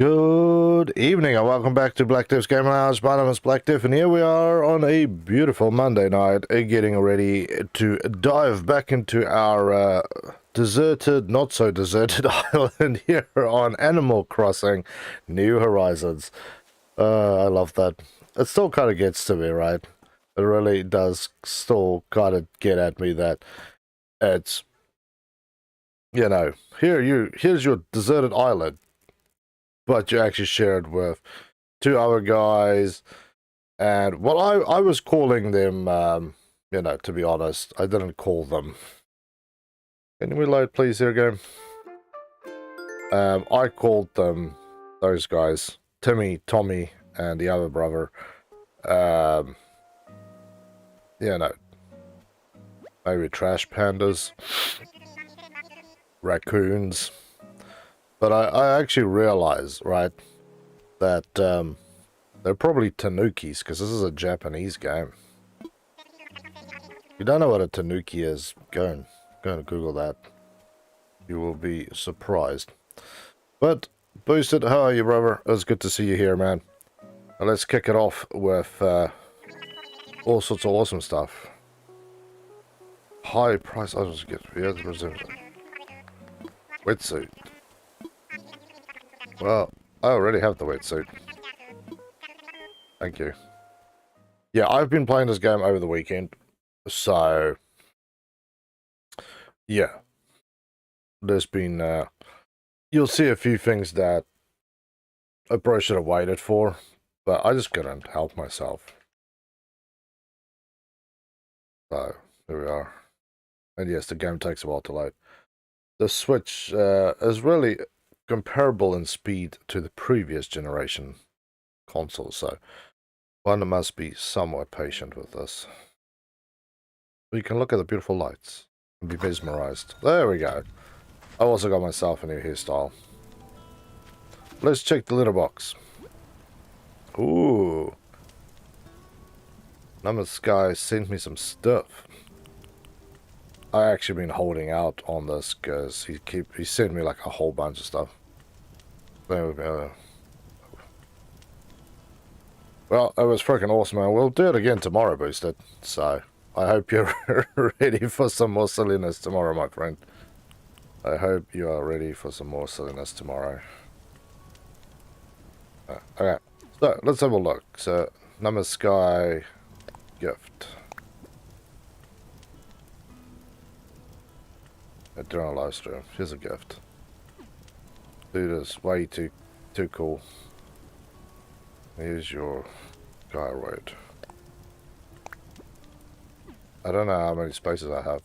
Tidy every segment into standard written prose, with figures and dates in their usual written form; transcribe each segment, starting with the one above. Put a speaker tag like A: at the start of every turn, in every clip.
A: Good evening and welcome back to Black Tiff's Game Lounge. My name is Black Tiff and here we are on a beautiful Monday night getting ready to dive back into our deserted, not so deserted island here on Animal Crossing New Horizons. I love that. It still kind of gets to me, right? It really does still kind of get at me that it's, here's your deserted island. But you actually shared with two other guys, and well, I was calling them, to be honest, I didn't call them. Can we load, please, here game? I called them, those guys, Timmy, Tommy, and the other brother, maybe trash pandas, raccoons. But I actually realized, right, that they're probably tanukis, because this is a Japanese game. If you don't know what a tanuki is, go and Google that. You will be surprised. But, Boosted, how are you, brother? It was good to see you here, man. Now let's kick it off with all sorts of awesome stuff. High price items get wetsuit. Well, I already have the wetsuit. Thank you. Yeah, I've been playing this game over the weekend, so yeah. There's been, you'll see a few things that I probably should have waited for, but I just couldn't help myself. So, here we are. And yes, the game takes a while to load. The Switch is really comparable in speed to the previous generation console, so one must be somewhat patient with this. But you can look at the beautiful lights and be mesmerized. There we go. I also got myself a new hairstyle. Let's check the litter box. Ooh. Number Sky sent me some stuff. I actually been holding out on this because he sent me like a whole bunch of stuff. There we go. Well, it was freaking awesome, man. We'll do it again tomorrow, Boosted. So, I hope you're ready for some more silliness tomorrow, my friend. I hope you are ready for some more silliness tomorrow. Okay, so let's have a look. So, Number Sky gift. During a live stream. Here's a gift. Dude is way too cool. Here's your gyroid. I don't know how many spaces I have.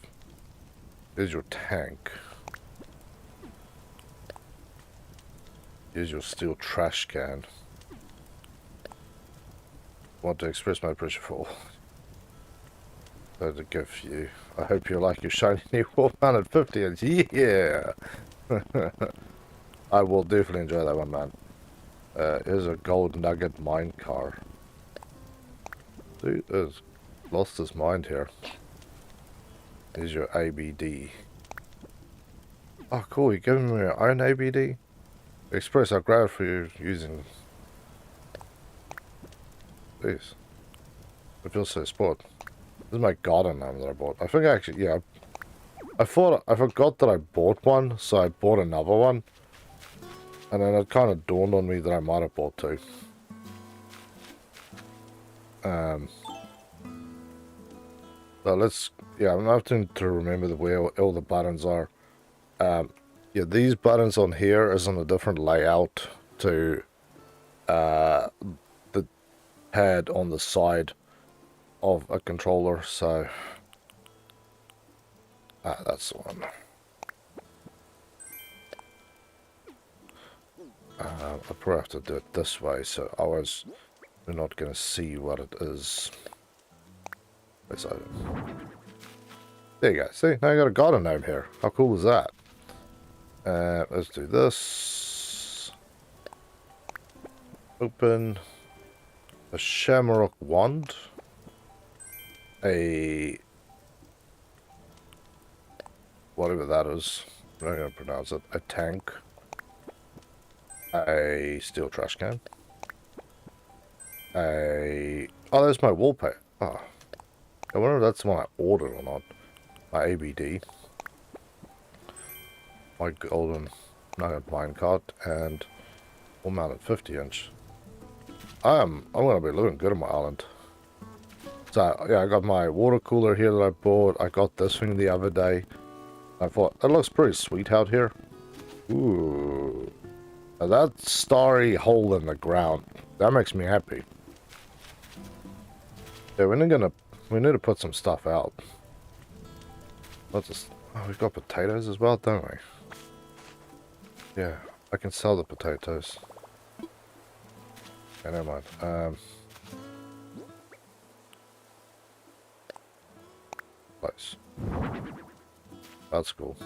A: Here's your tank. Here's your steel trash can. Want to express my appreciation for the gift for you. I hope you like your shiny new 450 inch. Yeah! I will definitely enjoy that one, man. Here's a gold nugget mine car. Dude has lost his mind here. Here's your ABD. Oh, cool. You're giving me your own ABD? Express our gratitude for you using. Jeez. I feel so spoiled. This is my garden gnome that I bought. I think actually, yeah. I forgot that I bought one, so I bought another one. And then it kind of dawned on me that I might have bought two. So let's, yeah, I'm having to remember where all the buttons are. Yeah, these buttons on here is on a different layout to the pad on the side of a controller, so that's the one. I probably have to do it this way, so otherwise we're not going to see what it is. So, there you go. See, now you got a garden gnome here. How cool is that? Let's do this. Open a shamrock wand. A whatever that is. I'm not going to pronounce it. A tank. A steel trash can. Oh, there's my wallpaper. Oh, I wonder if that's the one I ordered or not. My ABD. My golden nugget mine cart and all mounted 50-inch. I'm gonna be looking good on my island. So yeah, I got my water cooler here that I bought. I got this thing the other day. I thought it looks pretty sweet out here. Ooh, now that starry hole in the ground, that makes me happy. Yeah, we need to put some stuff out. What's this? Oh, we've got potatoes as well, don't we? Yeah, I can sell the potatoes. Okay, never mind. Place. That's cool.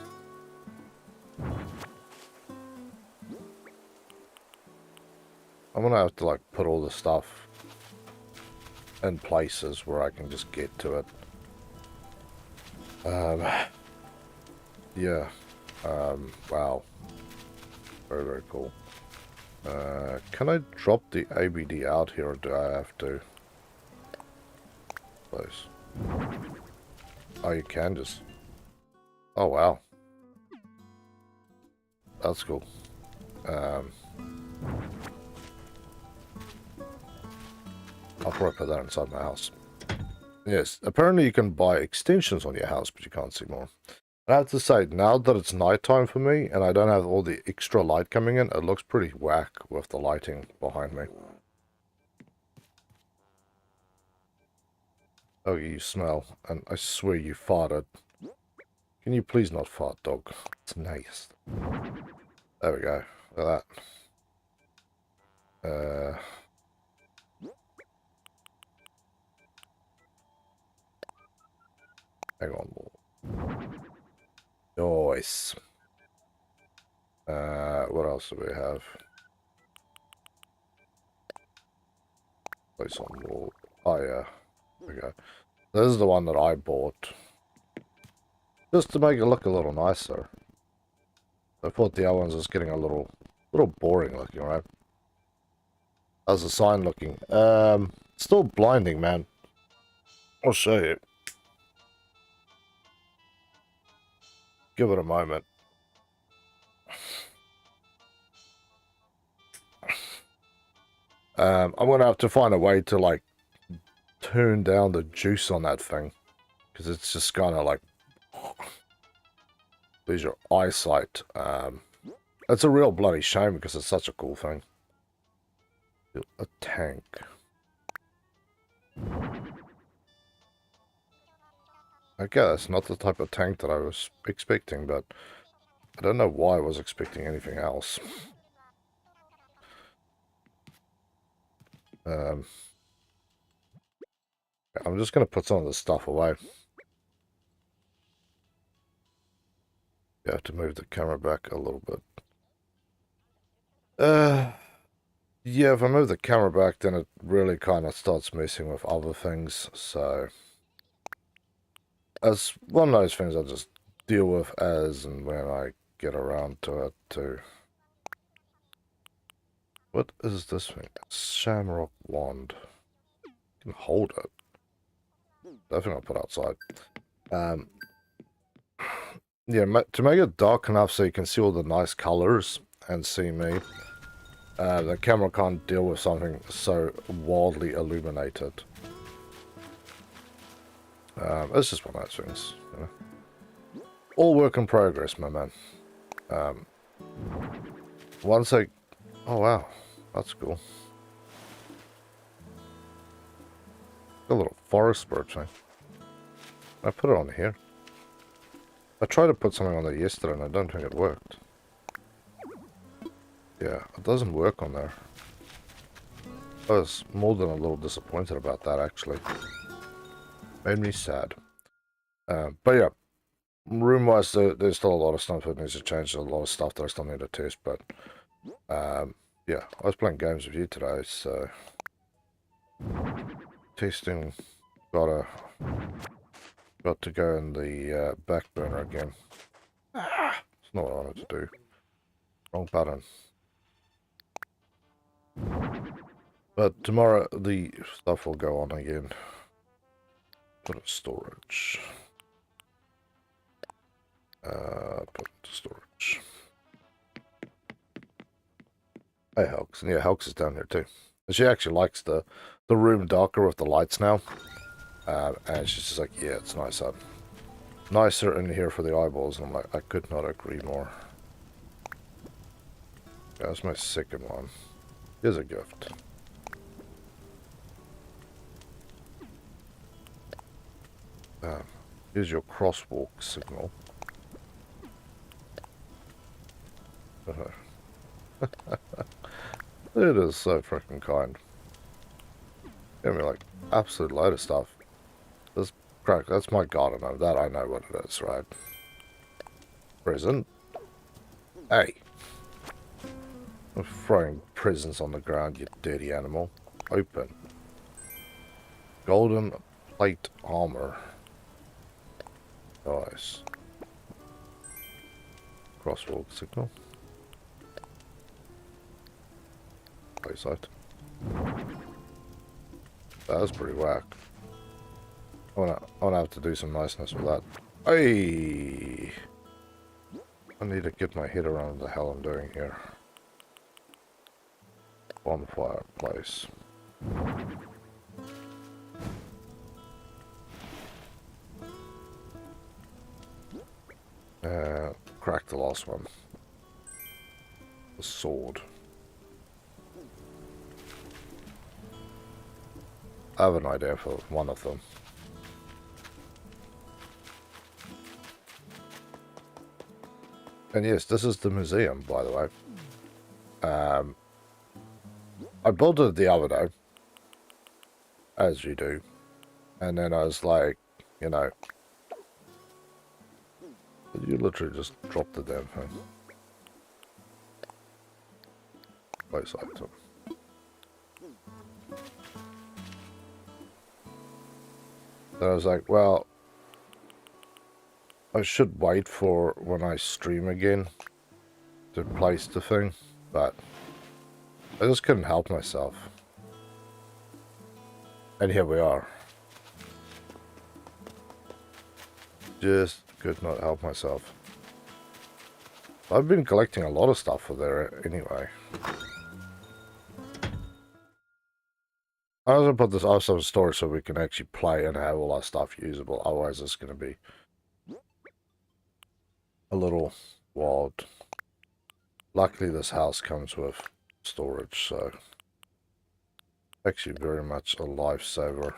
A: I'm gonna have to like put all the stuff in places where I can just get to it. Yeah. Wow. Very, very cool. Can I drop the ABD out here or do I have to? Place. Oh, you can just... Oh, wow. That's cool. I'll probably put that inside my house. Yes, apparently you can buy extensions on your house, but you can't see more. I have to say, now that it's nighttime for me, and I don't have all the extra light coming in, it looks pretty whack with the lighting behind me. Oh, you smell, and I swear you farted. Can you please not fart, dog? It's nice. There we go. Look at that. Hang on. Nice. What else do we have? Place on wall. Oh, yeah. There we go. This is the one that I bought. Just to make it look a little nicer. I thought the other ones was getting a little boring looking, right? How's the sign looking? Still blinding, man. I'll show you. Give it a moment. I'm gonna have to find a way to like turn down the juice on that thing, because it's just kind of like lose your eyesight. It's a real bloody shame because it's such a cool thing. A tank. Okay, that's not the type of tank that I was expecting, but I don't know why I was expecting anything else. I'm just going to put some of this stuff away. You have to move the camera back a little bit. Yeah, if I move the camera back, then it really kind of starts messing with other things, so... It's one of those things I just deal with as and when I get around to it, too. What is this thing? Shamrock wand. You can hold it. Definitely not put outside. Yeah, to make it dark enough so you can see all the nice colors and see me. The camera can't deal with something so wildly illuminated. It's just one of those things, you know. All work in progress, my man. Once I... Oh, wow. That's cool. A little forest bird thing. I put it on here. I tried to put something on there yesterday and I don't think it worked. Yeah, it doesn't work on there. I was more than a little disappointed about that, actually. Made me sad. But yeah, room-wise, there's still a lot of stuff that needs to change. There's a lot of stuff that I still need to test, but... yeah, I was playing games with you today, so... Testing got to go in the back burner again. It's not what I wanted to do. Wrong button. But tomorrow the stuff will go on again. Put it storage. Put it to storage. Hey, Helks. And yeah, Helks is down here too. And she actually likes the room darker with the lights now. And she's just like, yeah, it's nicer. Nicer in here for the eyeballs. And I'm like, I could not agree more. Yeah, that's my second one. Here's a gift. Here's your crosswalk signal. It is so freaking kind. Give me like absolute load of stuff. This crack, that's my garden. That I know what it is, right? Present. Hey. I'm throwing presents on the ground, you dirty animal. Open. Golden plate armor. Nice. Crosswalk signal. Playsite. That was pretty whack. I wanna have to do some niceness with that. Hey! I need to get my head around what the hell I'm doing here. Bonfire place. Crack the last one. The sword. I have an idea for one of them. And yes, this is the museum, by the way. I built it the other day, as you do. And then I was like, you know, you literally just dropped the damn thing. Place item. Then I was like, well, I should wait for when I stream again to place the thing, but I just couldn't help myself. And here we are. Just could not help myself. I've been collecting a lot of stuff for there anyway. I also put this also in storage so we can actually play and have all our stuff usable. Otherwise it's going to be a little wild. Luckily this house comes with storage, so actually very much a lifesaver.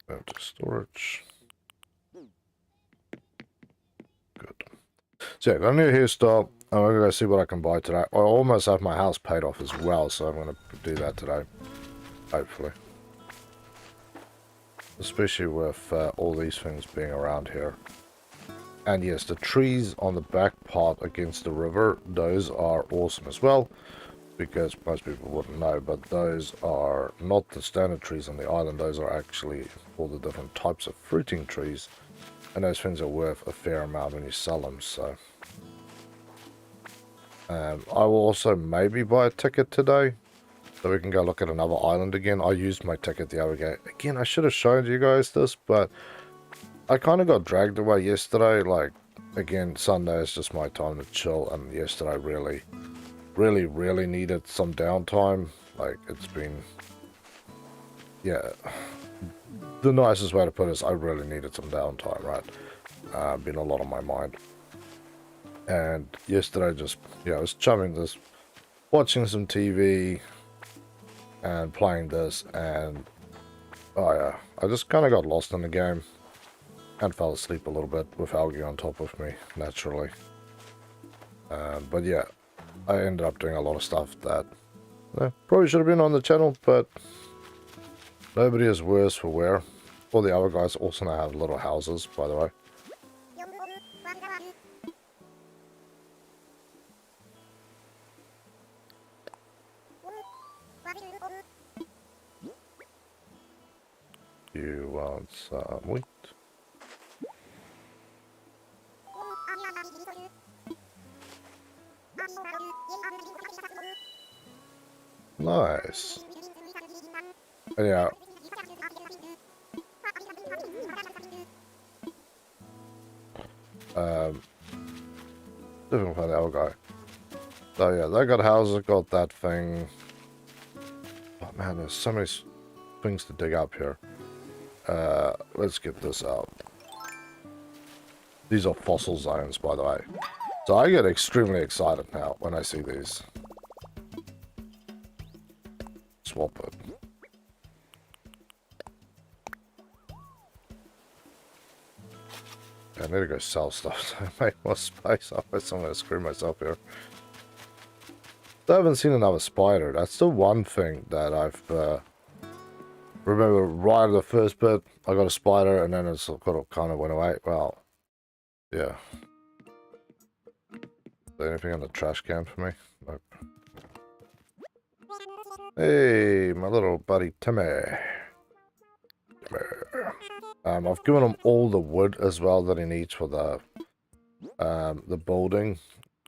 A: Into storage. Good. So yeah, got a new hairstyle. I'm going to go see what I can buy today. I almost have my house paid off as well, so I'm going to do that today. Hopefully. Especially with all these things being around here. And yes, the trees on the back part against the river, those are awesome as well. Because most people wouldn't know, but those are not the standard trees on the island. Those are actually all the different types of fruiting trees. And those things are worth a fair amount when you sell them, so... I will also maybe buy a ticket today, so we can go look at another island again. I used my ticket the other day. Again, I should have shown you guys this, but I kind of got dragged away yesterday. Like, again, Sunday is just my time to chill, and yesterday really needed some downtime. Like, it's been... Yeah. The nicest way to put it is I really needed some downtime, right? Been a lot on my mind. And yesterday just, yeah, I was chumming this, watching some TV and playing this, and oh yeah, I just kind of got lost in the game and fell asleep a little bit with Algae on top of me, naturally. But yeah, I ended up doing a lot of stuff that probably should have been on the channel, but nobody is worse for wear. All the other guys also now have little houses, by the way. You want some wheat? Nice. And yeah. Different from the other guy. So yeah, they got houses, got that thing. Oh man, there's so many things to dig up here. Let's get this out. These are fossil zones, by the way. So I get extremely excited now when I see these. Swap it. I need to go sell stuff to make more space. Otherwise I'm going to screw myself here. I haven't seen another spider. That's the one thing that I've... remember right at the first bit, I got a spider and then it kind of went away. Well, yeah. Is there anything in the trash can for me? Nope. Hey, my little buddy Timmy. I've given him all the wood as well that he needs for the building,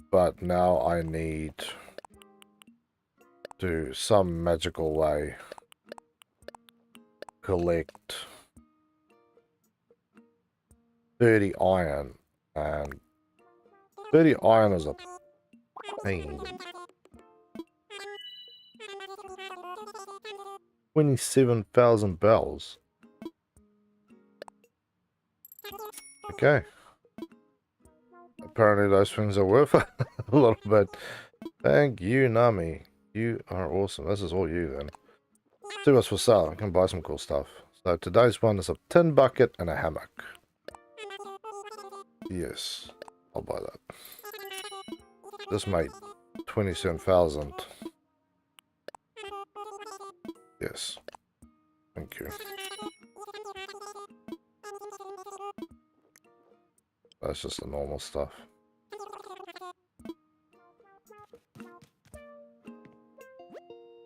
A: but now I need to some magical way collect 30 iron, and 30 iron is a pain. 27,000 bells. Okay. Apparently those things are worth a little bit. Thank you, Nami. You are awesome. This is all you then. See what's for sale. I can buy some cool stuff. So today's one is a tin bucket and a hammock. Yes, I'll buy that. This made 27,000. Yes. Thank you. That's just the normal stuff.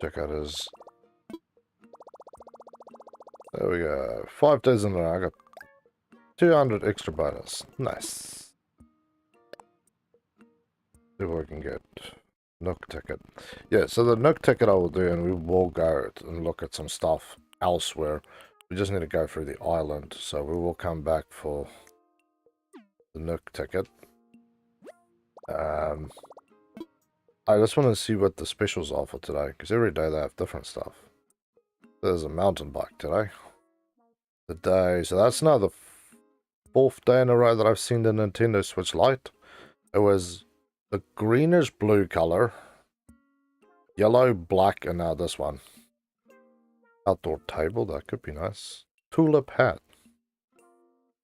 A: Check out his... There we go. 5 days in a row. I got 200 extra bonus. Nice. See what we can get. Nook ticket. Yeah, so the Nook ticket I will do, and we will go and look at some stuff elsewhere. We just need to go through the island, so we will come back for the Nook ticket. I just want to see what the specials are for today, because every day they have different stuff. There's a mountain bike today. So that's now the 4th day in a row that I've seen the Nintendo Switch Lite. It was the greenish blue color, yellow, black, and now this one. Outdoor table, that could be nice. Tulip hat.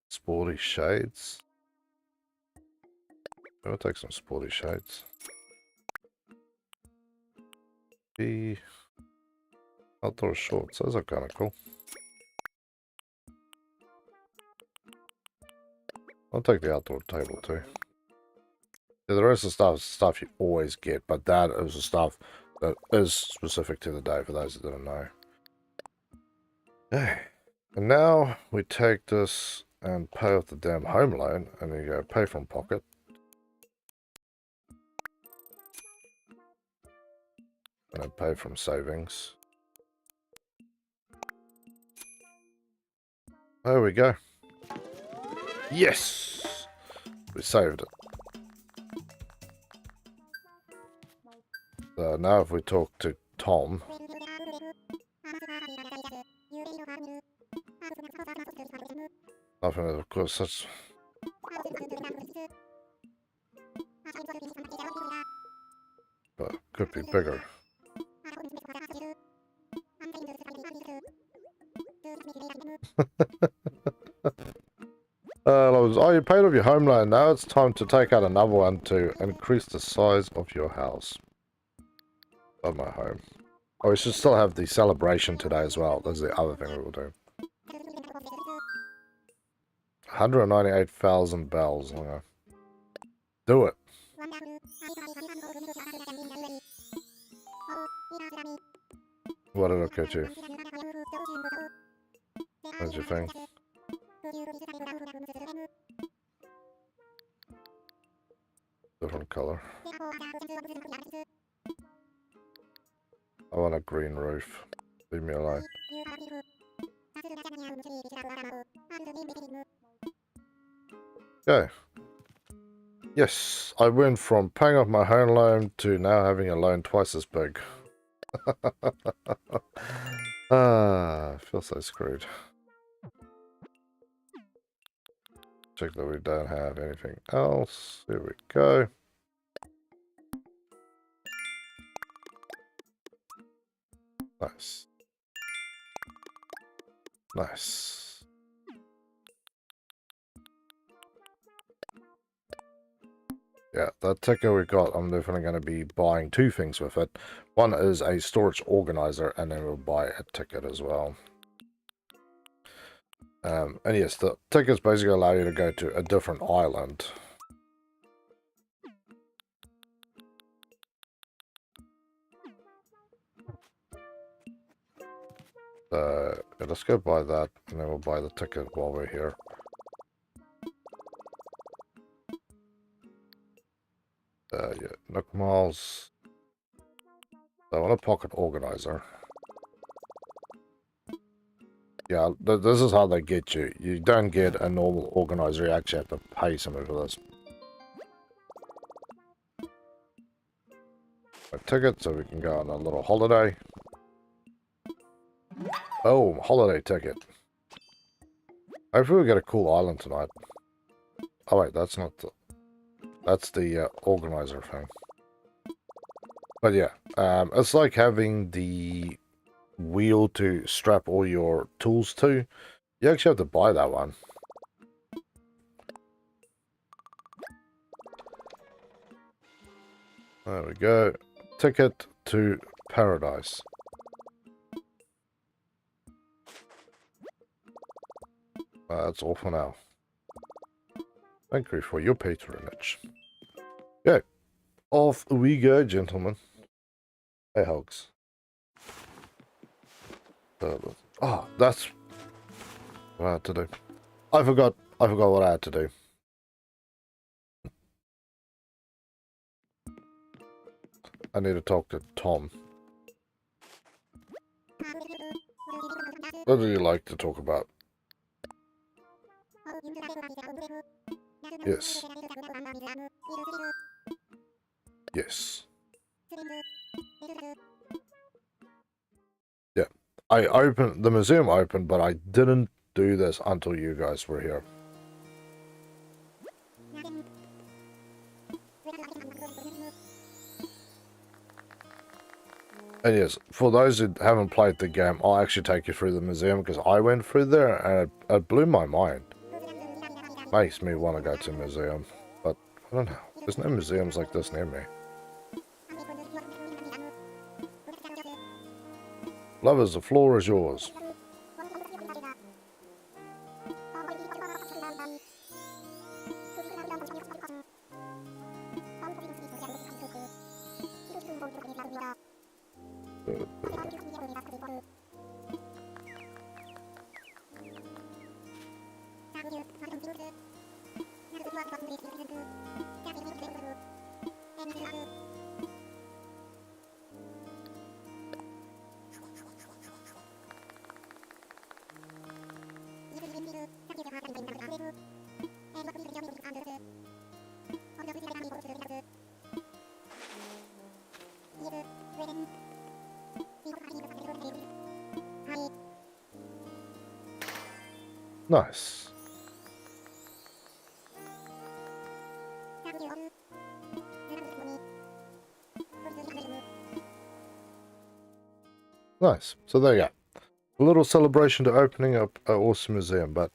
A: Sporty shades. I'll take some sporty shades. The outdoor shorts, those are kind of cool. I'll take the outdoor table too. Yeah, the rest of the stuff you always get, but that is the stuff that is specific to the day for those that didn't know. And now we take this and pay off the damn home loan, and then you go pay from pocket. And then pay from savings. There we go. Yes! We saved it. So now if we talk to Tom. Nothing, of course, such... But could be bigger. Oh, you paid off your home loan. Now it's time to take out another one to increase the size of your house. Of my home. Oh, we should still have the celebration today as well. That's the other thing we will do. 198,000 bells. Okay. Do it. What did it get you? What's your thing? Different color. I want a green roof. Leave me alone. Okay. Yes, I went from paying off my home loan to now having a loan twice as big. I feel so screwed. Check that we don't have anything else. Here we go. Nice. Nice. Yeah, that ticket we got, I'm definitely going to be buying two things with it. One is a storage organizer, and then we'll buy a ticket as well. And yes, the tickets basically allow you to go to a different island. Yeah, let's go buy that, and then we'll buy the ticket while we're here. Yeah, Nook Miles. I want a pocket organizer. Yeah, this is how they get you. You don't get a normal organizer, you actually have to pay something for this. A ticket so we can go on a little holiday. Oh, holiday ticket. Hopefully we get a cool island tonight. Oh wait, that's not the... That's the organizer thing. But yeah, it's like having the wheel to strap all your tools to. You actually have to buy that one. There we go. Ticket to paradise. That's all for now. Thank you for your patronage. Okay, off we go, gentlemen. Hey, Hogs. Oh, that's what I had to do. I forgot what I had to do. I need to talk to Tom. What do you like to talk about? Yes. Yes. Yeah. The museum opened, but I didn't do this until you guys were here. And yes, for those who haven't played the game, I'll actually take you through the museum because I went through there and it blew my mind. Makes me want to go to a museum, but I don't know. There's no museums like this near me. Lovers, the floor is yours. Nice. Nice. So there you go. A little celebration to opening up an awesome museum, but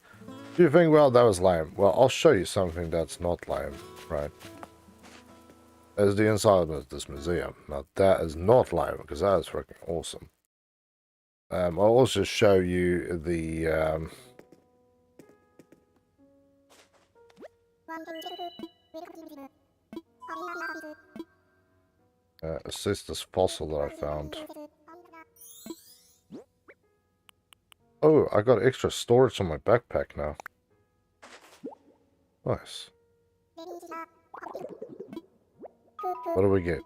A: if you think, well, that was lame. Well, I'll show you something that's not lame, right? As the inside of this museum. Now, that is not lame, because that is freaking awesome. I'll also show you the... assist this fossil that I found. Oh, I got extra storage on my backpack now. Nice. What do we get?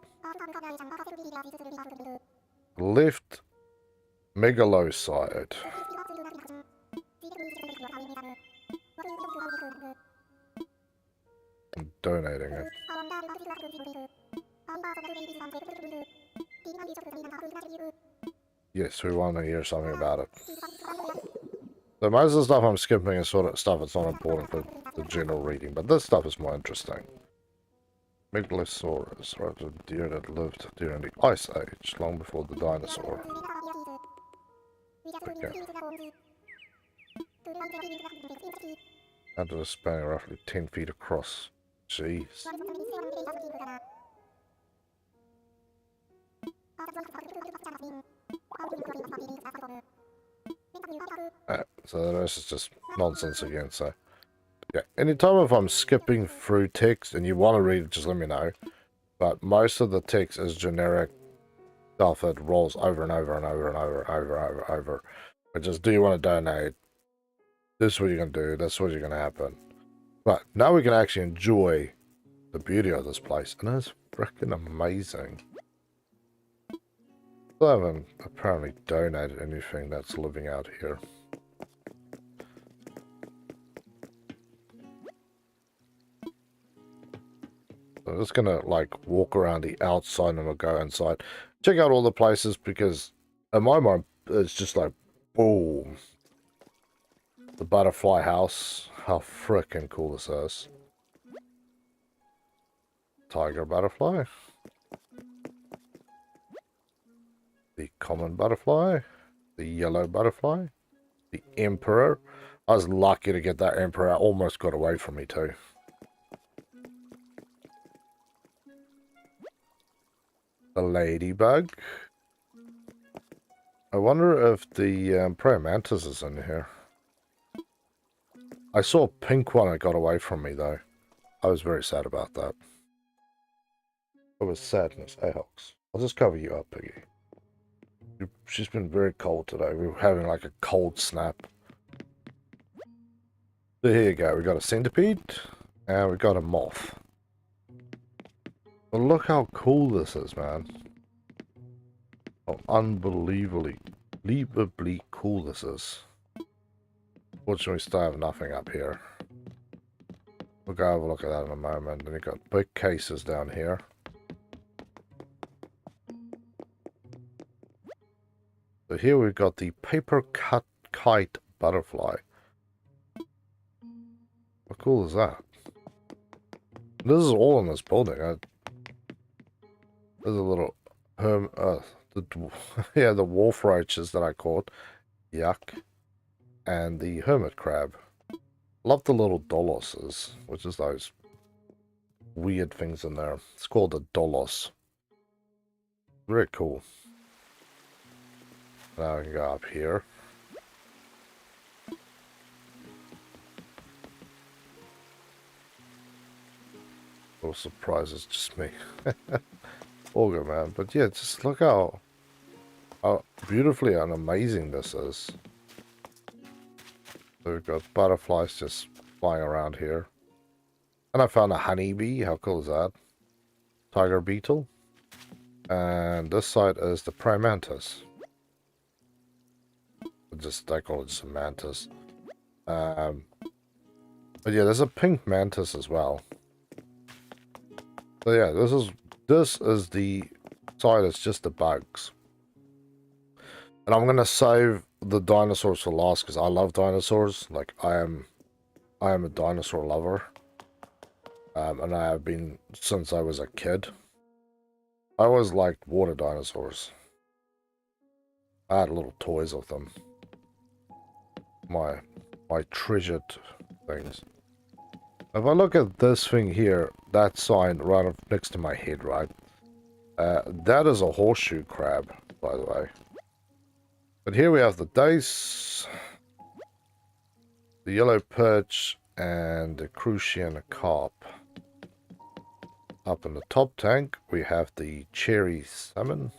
A: Left megaloside. I'm donating it. Yes, we want to hear something about it. So most of the stuff I'm skipping is sort of stuff that's not important for the general reading, but this stuff is more interesting. Megalosaurus, right, a deer that lived during the Ice Age, long before the dinosaur. Okay. Under a span roughly 10 feet across. Jeez. So this is just nonsense again, so... Yeah, anytime if I'm skipping through text and you want to read it, just let me know. But most of the text is generic stuff that rolls over and over and over and over and over and over and over. But just, do you want to donate? This is what you're going to do. That's what you're going to happen. But now we can actually enjoy the beauty of this place. And it's freaking amazing. I haven't apparently donated anything that's living out here. I'm just gonna like walk around the outside and I'll go inside. Check out all the places because in my mind it's just like boom. The butterfly house. How freaking cool this is. Tiger butterfly. The common butterfly. The yellow butterfly. The emperor. I was lucky to get that emperor. Almost got away from me too. The ladybug. I wonder if the praying mantis is in here. I saw a pink one that got away from me though. I was very sad about that. It was sadness. Hey, Hawks. I'll just cover you up, Piggy. She's been very cold today. We were having like a cold snap. So here you go. We got a centipede and we got a moth. But look how cool this is, man. How unbelievably cool this is. Fortunately, we still have nothing up here. We'll go have a look at that in a moment. Then you've got big cases down here. So here we've got the paper cut kite butterfly. How cool is that? This is all in this building. There's a little yeah, the wolf roaches that I caught. Yuck. And the hermit crab. Love the little doloses, which is those weird things in there. It's called a dolos. Very cool. Now I can go up here. Little surprise, it's just me. All good, man. But yeah, just look how beautifully and amazing this is. So we've got butterflies just flying around here. And I found a honeybee. How cool is that? Tiger beetle. And this side is the praying mantis. I call it just a mantis. But yeah, there's a pink mantis as well. So yeah, this is the side that's just the bugs. And I'm gonna save the dinosaurs for last because I love dinosaurs. Like I am a dinosaur lover. And I have been since I was a kid. I always liked water dinosaurs. I had little toys of them. My treasured things. If I look at this thing here, that sign right up next to my head, right? That is a horseshoe crab, by the way. But here we have the dace, the yellow perch, and the crucian carp. Up in the top tank, we have the cherry salmon.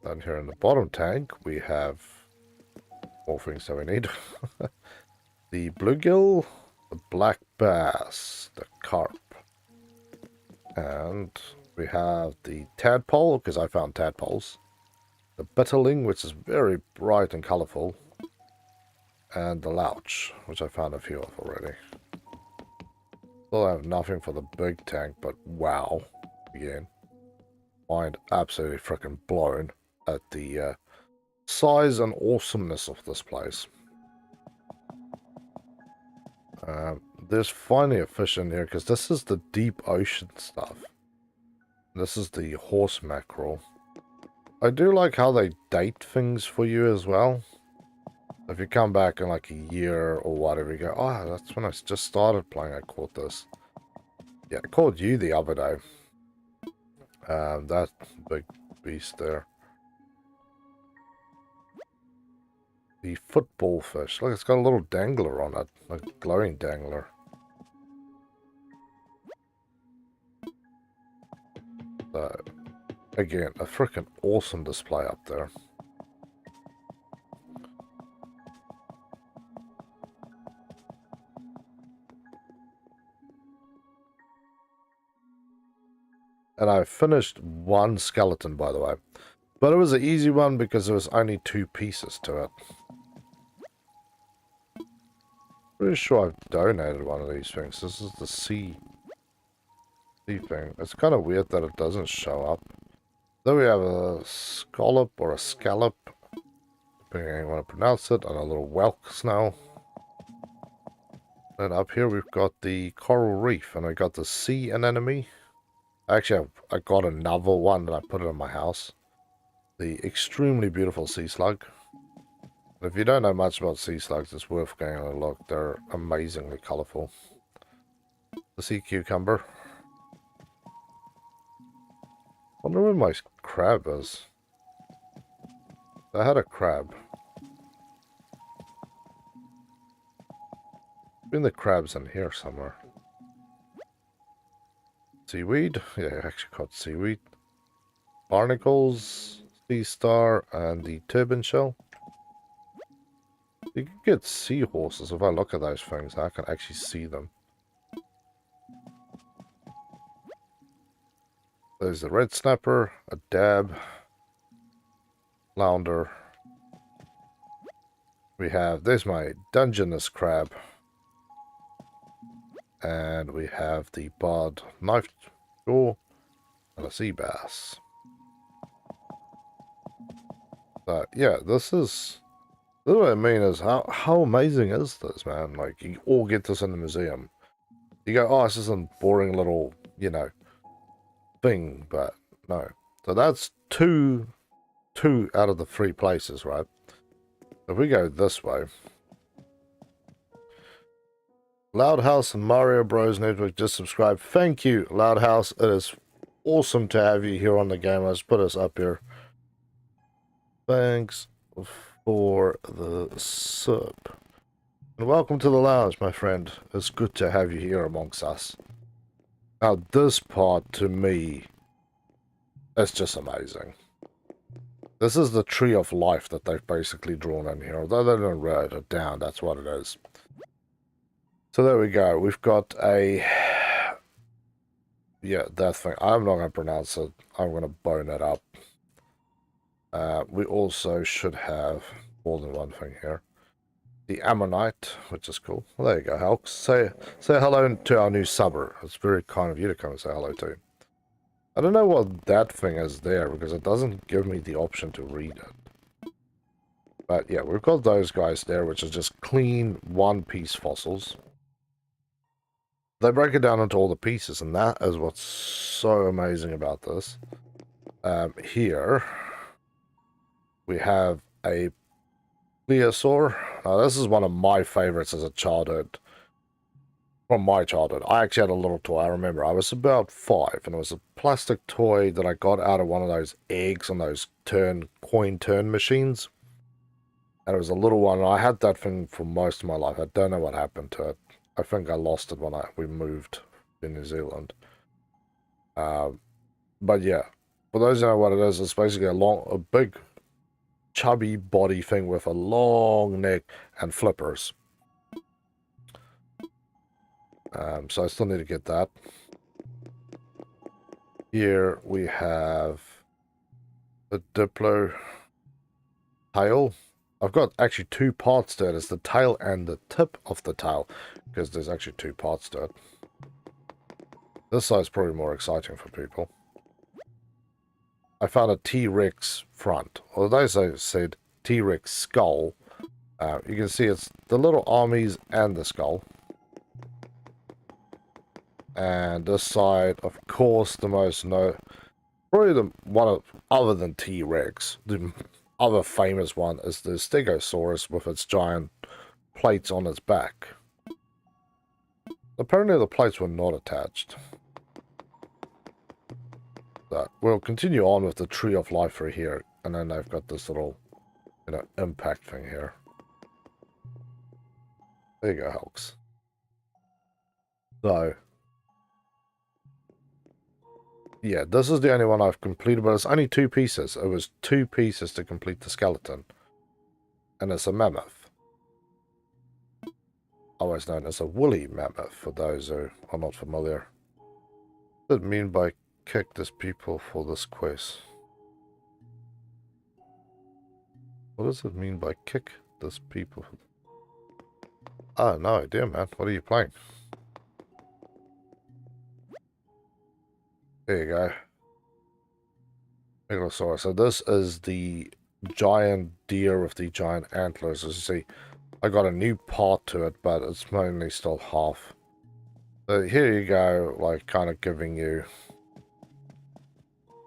A: Down here in the bottom tank, we have more things that we need. The bluegill, the black bass, the carp, and we have the tadpole, because I found tadpoles, the bitterling, which is very bright and colorful, and the louch, which I found a few of already. Still have nothing for the big tank, but wow, again, mind absolutely freaking blown at the size and awesomeness of this place. There's finally a fish in here, because this is the deep ocean stuff. This is the horse mackerel. I do like how they date things for you as well. If you come back in like a year or whatever, you go, oh, that's when I just started playing, I caught this. Yeah, I caught you the other day. That big beast there. The football fish. Look, it's got a little dangler on it. Like a glowing dangler. So, again, a freaking awesome display up there. And I finished one skeleton, by the way. But it was an easy one because there was only 2 pieces to it. Pretty sure I've donated one of these things. This is the sea thing. It's kind of weird that it doesn't show up. Then we have a scallop or a scallop, depending on how you want to pronounce it, and a little whelk snail. And up here we've got the coral reef, and I got the sea anemone. Actually, I got another one and I put it in my house. The extremely beautiful sea slug. If you don't know much about sea slugs, it's worth going on a look. They're amazingly colorful. The sea cucumber. I wonder where my crab is. I had a crab. I think the crab's in here somewhere. Seaweed. Yeah, I actually caught seaweed. Barnacles, sea star, and the turban shell. You can get seahorses. If I look at those things, I can actually see them. There's the red snapper, a dab, flounder. We have, there's my Dungeness crab. And we have the barred knife jaw and a sea bass. But yeah, this is what I mean is how amazing is this, man? Like, you all get this in the museum. You go, oh, it's just a boring little, you know, thing, but no. So that's two out of the 3 places, right? If we go this way, Loudhouse and Mario Bros Network just subscribed. Thank you, Loudhouse. It is awesome to have you here on the game. Let's put us up here. Thanks for the sub. And welcome to the lounge, my friend. It's good to have you here amongst us. Now, this part, to me, is just amazing. This is the tree of life that they've basically drawn in here. Although they don't write it down, that's what it is. So there we go. We've got a... yeah, that thing. I'm not going to pronounce it. I'm going to bone it up. We also should have more than one thing here. The Ammonite, which is cool. Well, there you go, Hulk. Say hello to our new subber. It's very kind of you to come and say hello to. I don't know what that thing is there, because it doesn't give me the option to read it. But yeah, we've got those guys there, which is just clean one-piece fossils. They break it down into all the pieces, and that is what's so amazing about this. Here, we have a plesiosaur. Now, this is one of my favorites as a childhood. From my childhood. I actually had a little toy. I remember I was about 5, and it was a plastic toy that I got out of one of those eggs on those coin turn machines. And it was a little one. And I had that thing for most of my life. I don't know what happened to it. I think I lost it when we moved to New Zealand. But yeah, for those who know what it is, it's basically a big, chubby body thing with a long neck and flippers. So I still need to get that. Here we have the Diplo tail. I've got actually two parts to it. It's the tail and the tip of the tail, because there's actually two parts to it. This side's probably more exciting for people. I found a T-Rex front. Although I said T-Rex skull, you can see it's the little armies and the skull. And this side, of course, the most probably the one of, other than T-Rex, the other famous one is the Stegosaurus with its giant plates on its back. Apparently the plates were not attached. But we'll continue on with the Tree of Life for here, and then I've got this little, impact thing here. There you go, Hulks. So, yeah, this is the only one I've completed, but it's only 2 pieces. It was 2 pieces to complete the skeleton. And it's a mammoth. Otherwise known as a woolly mammoth, for those who are not familiar. What does it mean by kick this people for this quest? What does it mean by kick this people? Oh, no idea, man. What are you playing? There you go. Megalosaurus. So this is the giant deer with the giant antlers. As you see, I got a new part to it, but it's mainly still half. So here you go, like kind of giving you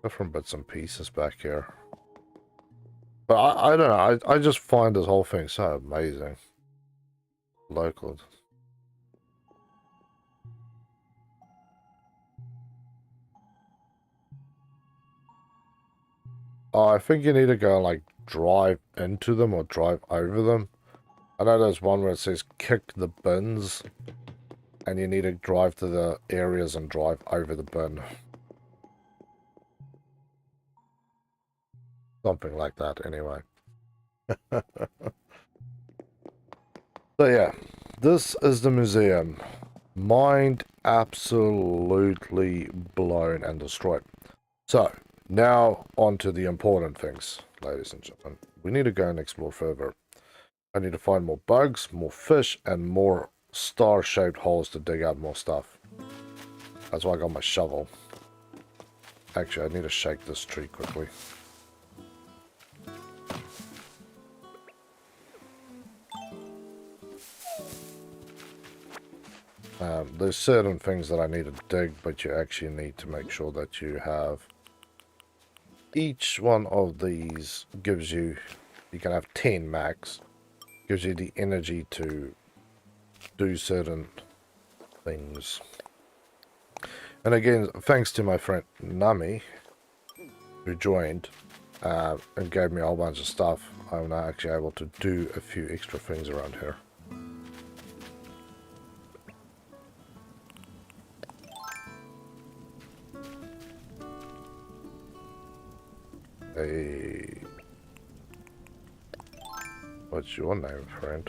A: different bits and pieces back here. But I don't know, I just find this whole thing so amazing. Local. Oh, I think you need to go and like drive into them or drive over them. I know there's one where it says kick the bins, and you need to drive to the areas and drive over the bin. Something like that, anyway. So yeah, this is the museum. Mind absolutely blown and destroyed. So, now on to the important things, ladies and gentlemen. We need to go and explore further. I need to find more bugs, more fish, and more star-shaped holes to dig out more stuff. That's why I got my shovel. Actually, I need to shake this tree quickly. There's certain things that I need to dig, but you actually need to make sure that you have... Each one of these gives you... You can have 10 max. Gives you the energy to do certain things. And again, thanks to my friend Nami, who joined and gave me a whole bunch of stuff, I'm now actually able to do a few extra things around here. Hey, what's your name, friend?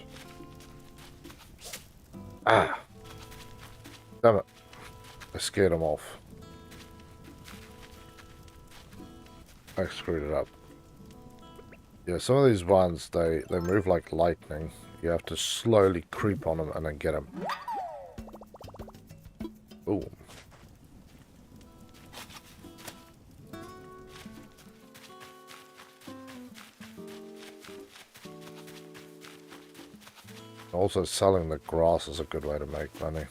A: Ah, damn it! I scared him off. I screwed it up. Yeah, some of these ones, they move like lightning. You have to slowly creep on them and then get them. Boom. Also, selling the grass is a good way to make money.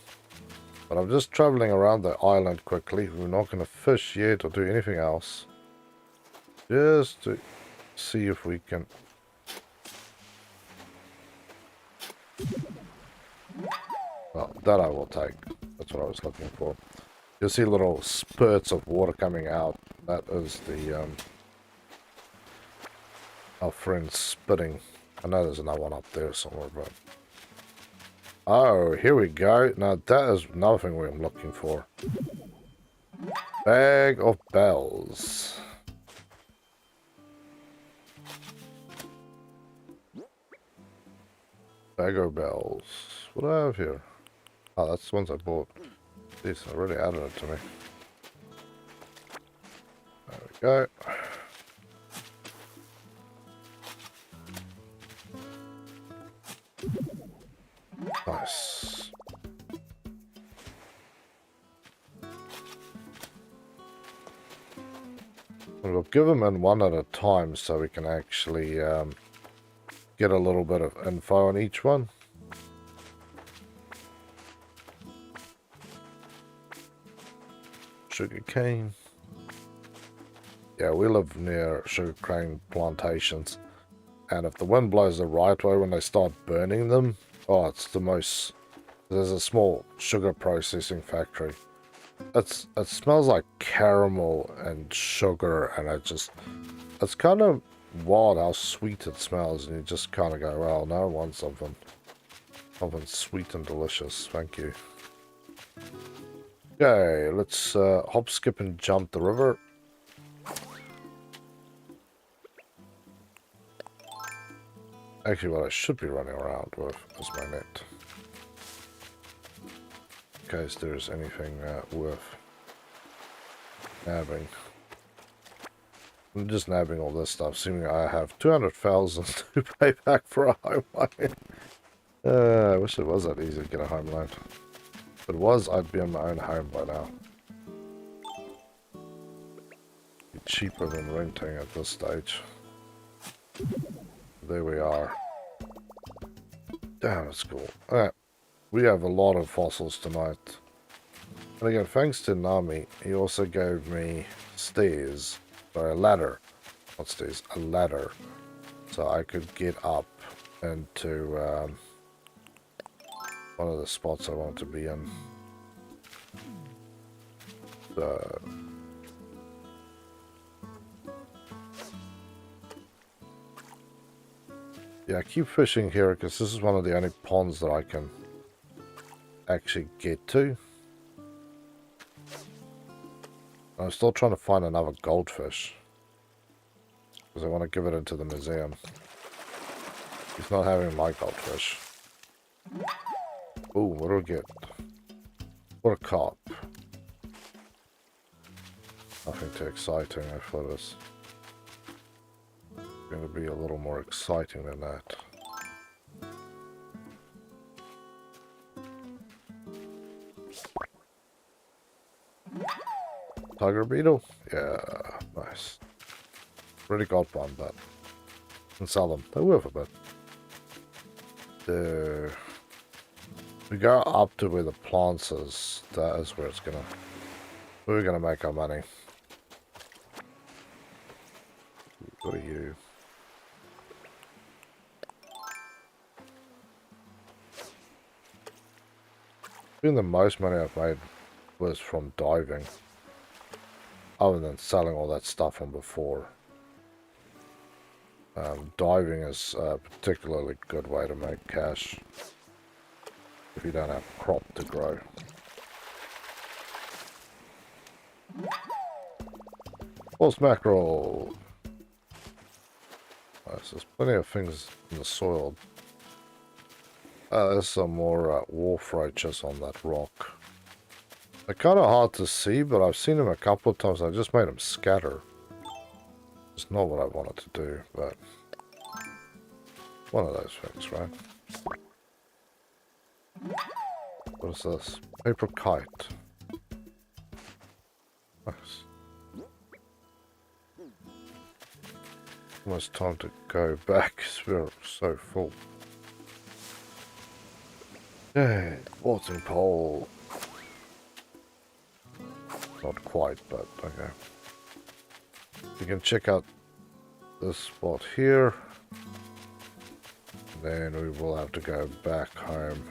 A: But I'm just traveling around the island quickly. We're not going to fish yet or do anything else. Just to see if we can... Well, that I will take. That's what I was looking for. You'll see little spurts of water coming out. That is the... our friend spitting. I know there's another one up there somewhere, but... Oh, here we go. Now, that is another thing I'm looking for. Bag of bells. Bag of bells. What do I have here? Oh, that's the ones I bought. Jeez, I already added it to me. There we go. Nice. We'll give them in one at a time so we can actually get a little bit of info on each one. Sugarcane. Yeah, we live near sugarcane plantations. And if the wind blows the right way when they start burning them, oh, it's the most... There's a small sugar processing factory. It smells like caramel and sugar, and it's kind of wild how sweet it smells, and you just kind of go, well, no, I want something sweet and delicious, thank you. Okay, let's hop, skip, and jump the river. Actually, what I should be running around with is my net. In case there's anything worth nabbing. I'm just nabbing all this stuff, assuming I have 200,000 to pay back for a home loan. I wish it was that easy to get a home loan. If it was, I'd be on my own home by now. Be cheaper than renting at this stage. There we are. Damn, it's cool. Alright, we have a lot of fossils tonight. And again, thanks to Nami, he also gave me stairs. Or a ladder. Not stairs, a ladder. So I could get up into one of the spots I want to be in. So, yeah, I keep fishing here because this is one of the only ponds that I can actually get to. I'm still trying to find another goldfish. Because I want to give it into the museum. He's not having my goldfish. Ooh, what do we get? What a carp. Nothing too exciting, I thought it was going to be a little more exciting than that. Tiger beetle? Yeah, nice. Already got one, but can sell them. They're worth a bit. We go up to where the plants is. That is where we're gonna make our money. What are you? I think the most money I've made was from diving. Other than selling all that stuff from before. Diving is a particularly good way to make cash. If you don't have crop to grow. False mackerel. Nice, there's plenty of things in the soil. There's some more wharf roaches on that rock. They're kind of hard to see, but I've seen them a couple of times. I just made them scatter. It's not what I wanted to do, but one of those things, right? What is this? Paper kite. Nice. Almost time to go back because we're so full. Yeah, watering pole. Not quite, but okay. You can check out this spot here. Then we will have to go back home.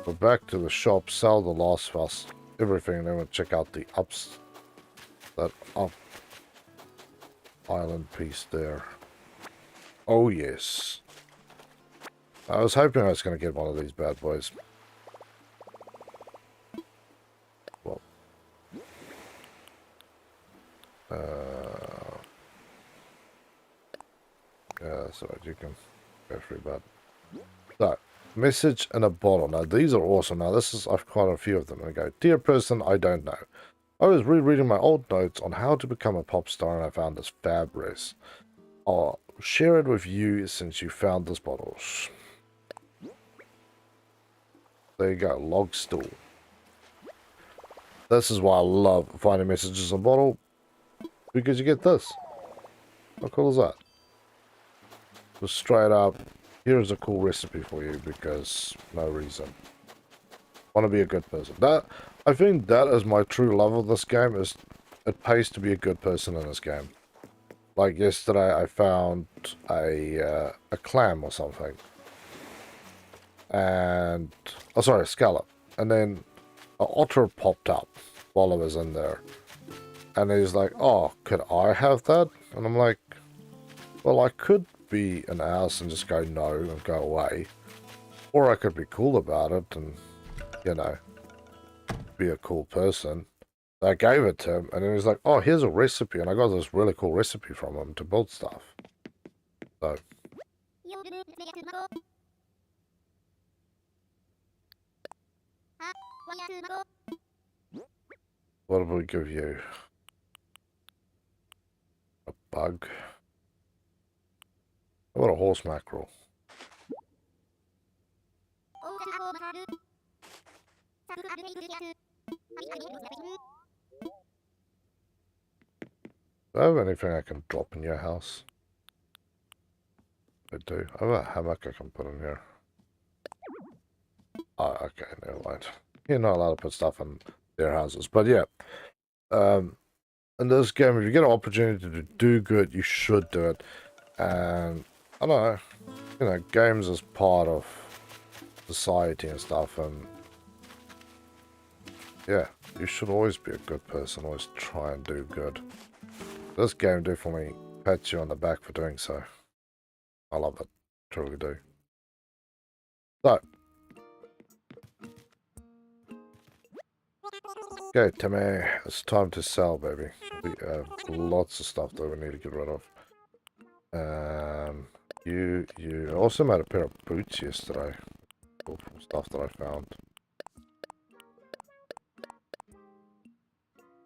A: Go back to the shop, sell the last of us, everything, and then we'll check out the that up island piece there. Oh yes. I was hoping I was going to get one of these bad boys. Well. Yeah, that's alright, you can go free bad. So, Message in a bottle. Now, these are awesome. Now, I've quite a few of them. I go, dear person, I don't know. I was rereading my old notes on how to become a pop star, and I found this fab res. I'll share it with you since you found this bottle. There you go, log stool. This is why I love finding messages in a bottle, because you get this. How cool is that? Just straight up, here's a cool recipe for you, because no reason. Want to be a good person. I think that is my true love of this game, is it pays to be a good person in this game. Like yesterday, I found a clam or something. And, oh sorry, a scallop. And then an otter popped up while I was in there. And he's like, oh, could I have that? And I'm like, well, I could be an ass and just go no and go away. Or I could be cool about it and, you know, be a cool person. I gave it to him, and then he's like, oh, here's a recipe. And I got this really cool recipe from him to build stuff. So. What did we give you? A bug. How about a horse mackerel? Do I have anything I can drop in your house? I do. I have a hammock I can put in here. Oh, okay, never mind. You're not allowed to put stuff in their houses. But yeah. In this game, if you get an opportunity to do good, you should do it. And, I don't know, you know, games is part of society and stuff, and yeah, you should always be a good person, always try and do good. This game definitely pats you on the back for doing so. I love it, truly do. So, okay, Timmy, it's time to sell, baby. We have lots of stuff that we need to get rid of. I also made a pair of boots yesterday. Cool from stuff that I found.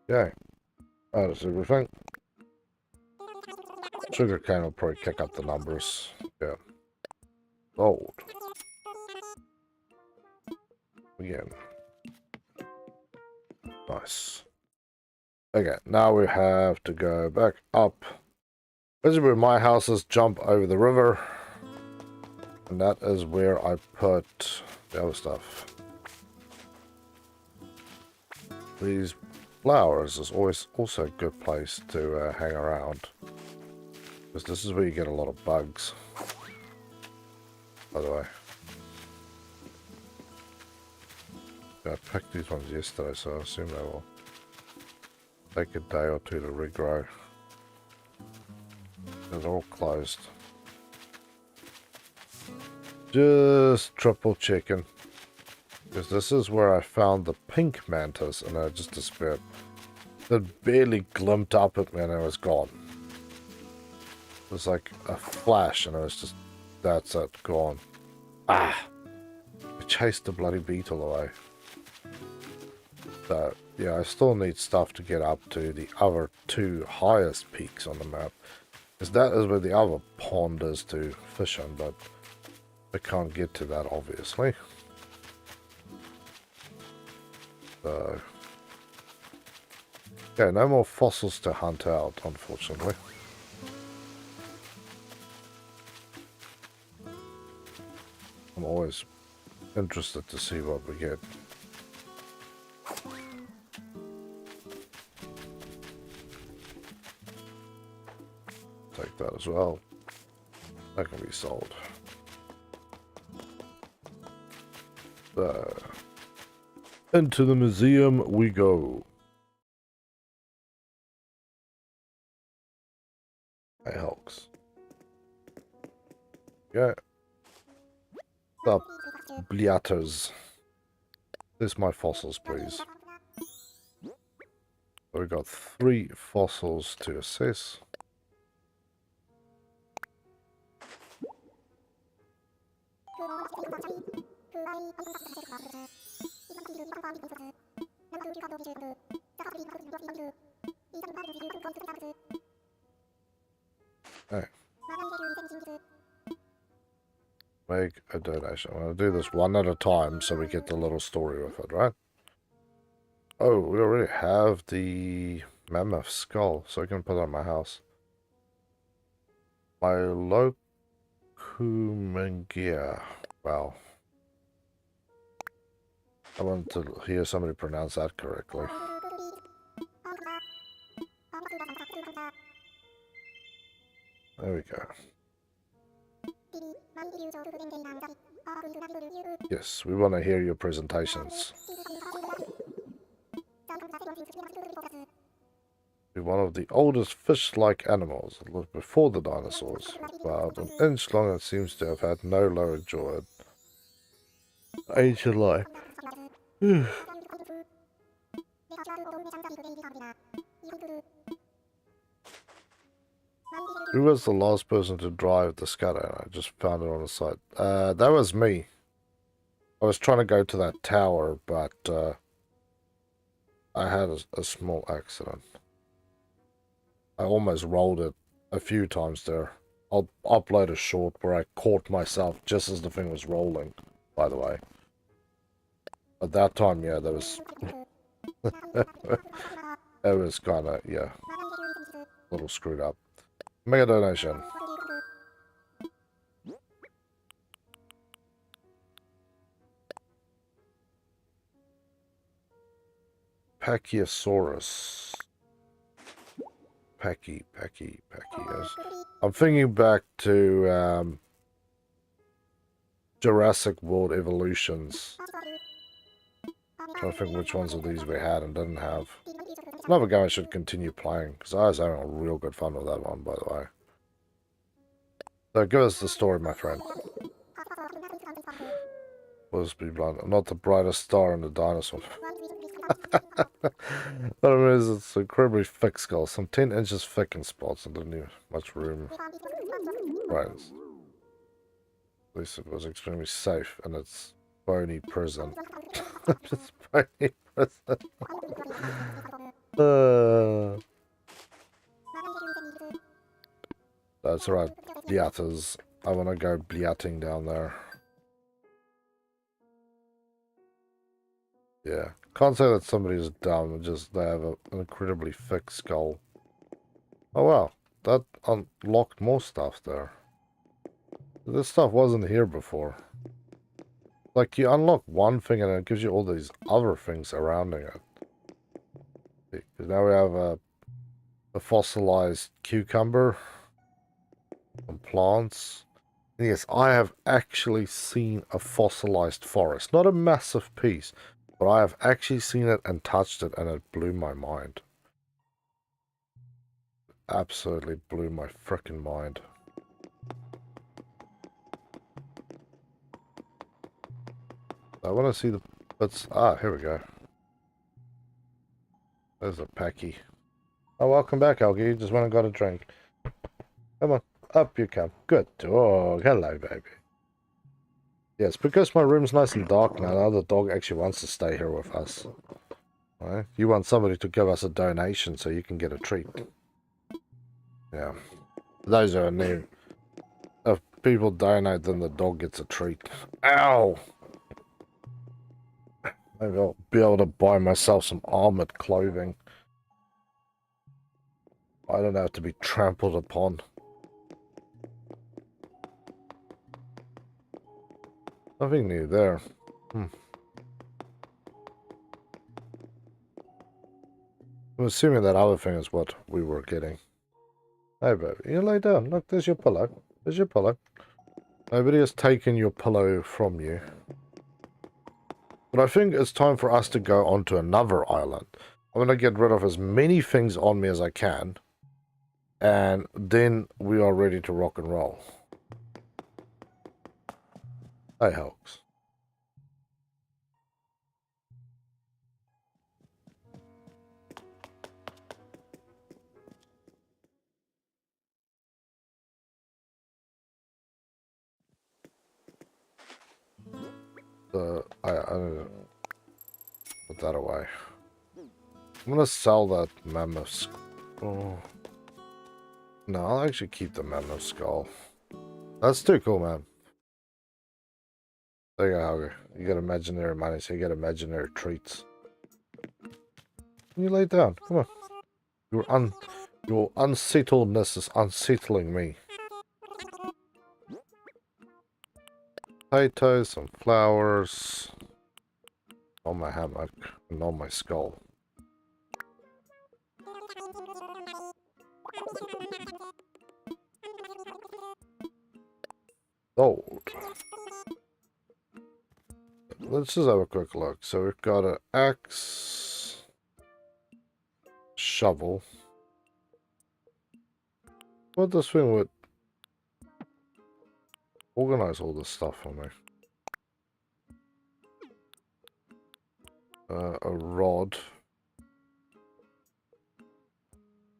A: Okay, that is everything. Sugarcane will probably kick up the numbers. Yeah. Gold. Again. Nice. Okay, now we have to go back up. This is where my houses jump over the river. And that is where I put the other stuff. These flowers is always also a good place to hang around. Because this is where you get a lot of bugs. By the way. I picked these ones yesterday, so I assume they will take a day or two to regrow. They're all closed. Just triple checking. Because this is where I found the pink mantis and I just despaired. It barely glimpsed up at me and it was gone. It was like a flash and it was just, that's it, gone. Ah! I chased the bloody beetle away. So, yeah, I still need stuff to get up to the other two highest peaks on the map. Because that is where the other pond is to fish on, but I can't get to that, obviously. So, yeah, no more fossils to hunt out, unfortunately. I'm always interested to see what we get. Take that as well. That can be sold. So, into the museum we go. Hey, Hulks. Yeah. The bliatters. There's my fossils, please. So we got 3 fossils to assess. Hey. Make a donation. I'm going to do this one at a time so we get the little story with it, right? Oh, we already have the mammoth skull, so I can put it on my house. My Lokumengia. Wow. I want to hear somebody pronounce that correctly. There we go. Yes, we want to hear your presentations. Be one of the oldest fish-like animals that lived before the dinosaurs. About an inch long and seems to have had no lower jaw. Ancient life. Who was the last person to drive the Scudder? I just found it on the site. That was me. I was trying to go to that tower, but I had a small accident. I almost rolled it a few times there. I'll upload a short where I caught myself just as the thing was rolling, by the way. At that time, yeah, there was... it was kind of, yeah, a little screwed up. Make a donation. Pachyosaurus. Pachy. Yes. I'm thinking back to Jurassic World Evolutions. Trying to think which ones of these we had and didn't have. Another game I should continue playing, because I was having a real good fun with that one, by the way. So give us the story, my friend. Let's be blunt. I'm not the brightest star in the dinosaur. What it is, it's incredibly thick skull. Some 10 inches thick in spots and didn't leave much room. Right. At least it was extremely safe in its bony prison. It's bony prison. That's right, Bliatters. I want to go bliatting down there. Yeah. Can't say that somebody's dumb, just they have an incredibly thick skull. Oh wow, that unlocked more stuff there. This stuff wasn't here before. Like, you unlock one thing and it gives you all these other things surrounding it. Because now we have a fossilized cucumber. Some plants. And yes, I have actually seen a fossilized forest. Not a massive piece, but I have actually seen it and touched it and it blew my mind. Absolutely blew my frickin' mind. I want to see the bits. Ah, here we go. There's a packy. Oh, welcome back, Algie. You just went and got a drink. Come on, up you come. Good dog. Hello, baby. Yes, because my room's nice and dark now, the dog actually wants to stay here with us. Right? You want somebody to give us a donation so you can get a treat. Yeah. Those are new. If people donate, then the dog gets a treat. Ow! Maybe I'll be able to buy myself some armored clothing. I don't have to be trampled upon. Nothing new there. I'm assuming that other thing is what we were getting. Hey, baby, you lay down. Look, there's your pillow. There's your pillow. Nobody has taken your pillow from you. But I think it's time for us to go onto another island. I'm going to get rid of as many things on me as I can. And then we are ready to rock and roll. Hey, Hulks. Put that away. I'm gonna sell that mammoth skull. Oh. No, I'll actually keep the mammoth skull. That's too cool, man. There you go, Helga. You get imaginary money, so you get imaginary treats. You lay down. Come on. Your unsettledness is unsettling me. Potatoes, some flowers. On my hammock and on my skull. Gold. Let's just have a quick look. So we've got an axe, shovel. What this thing would organize all this stuff for me. A rod.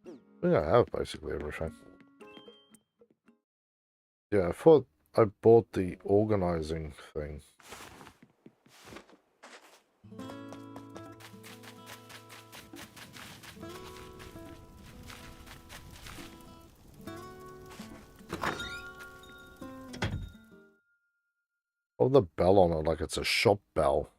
A: I think I have basically everything. Yeah, I thought I bought the organizing thing. Oh, the bell on it like it's a shop bell.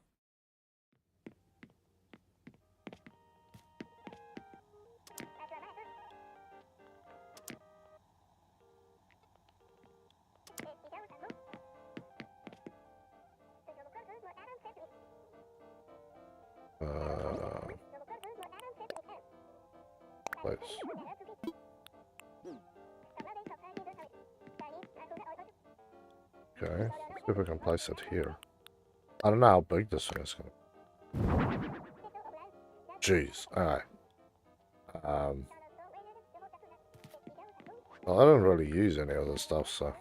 A: Place. Okay, let's see if we can place it here. I don't know how big this thing is gonna be. Jeez, alright. Well, I don't really use any of this stuff, so.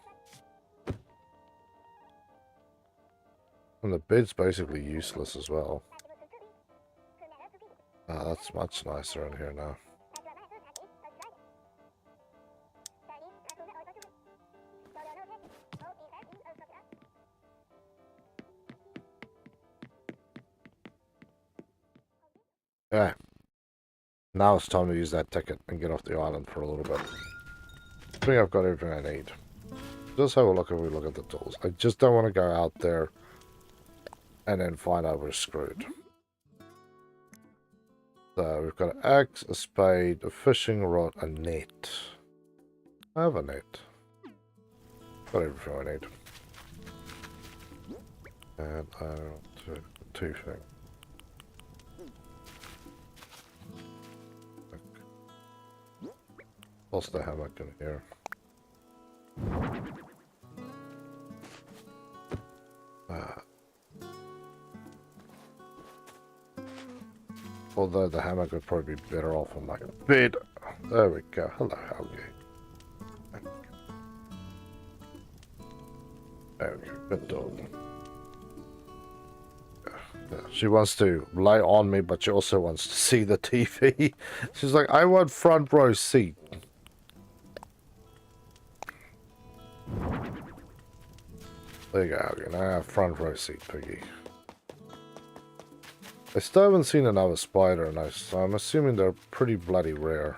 A: And the bed's basically useless as well. Ah, that's much nicer in here now. Yeah. Now it's time to use that ticket and get off the island for a little bit. I think I've got everything I need. Just have a look if we look at the tools. I just don't want to go out there and then find out we're screwed. So we've got an axe, a spade, a fishing rod, a net. I have a net. Got everything I need. And I want two things. Lost the hammock in here. Although the hammock would probably be better off on my bed. There we go. Hello, Helgi. There we go. Good dog. She wants to lay on me, but she also wants to see the TV. She's like, I want front row seat. There you go. Now I have front row seat, Piggy. I still haven't seen another spider in those, so I'm assuming they're pretty bloody rare.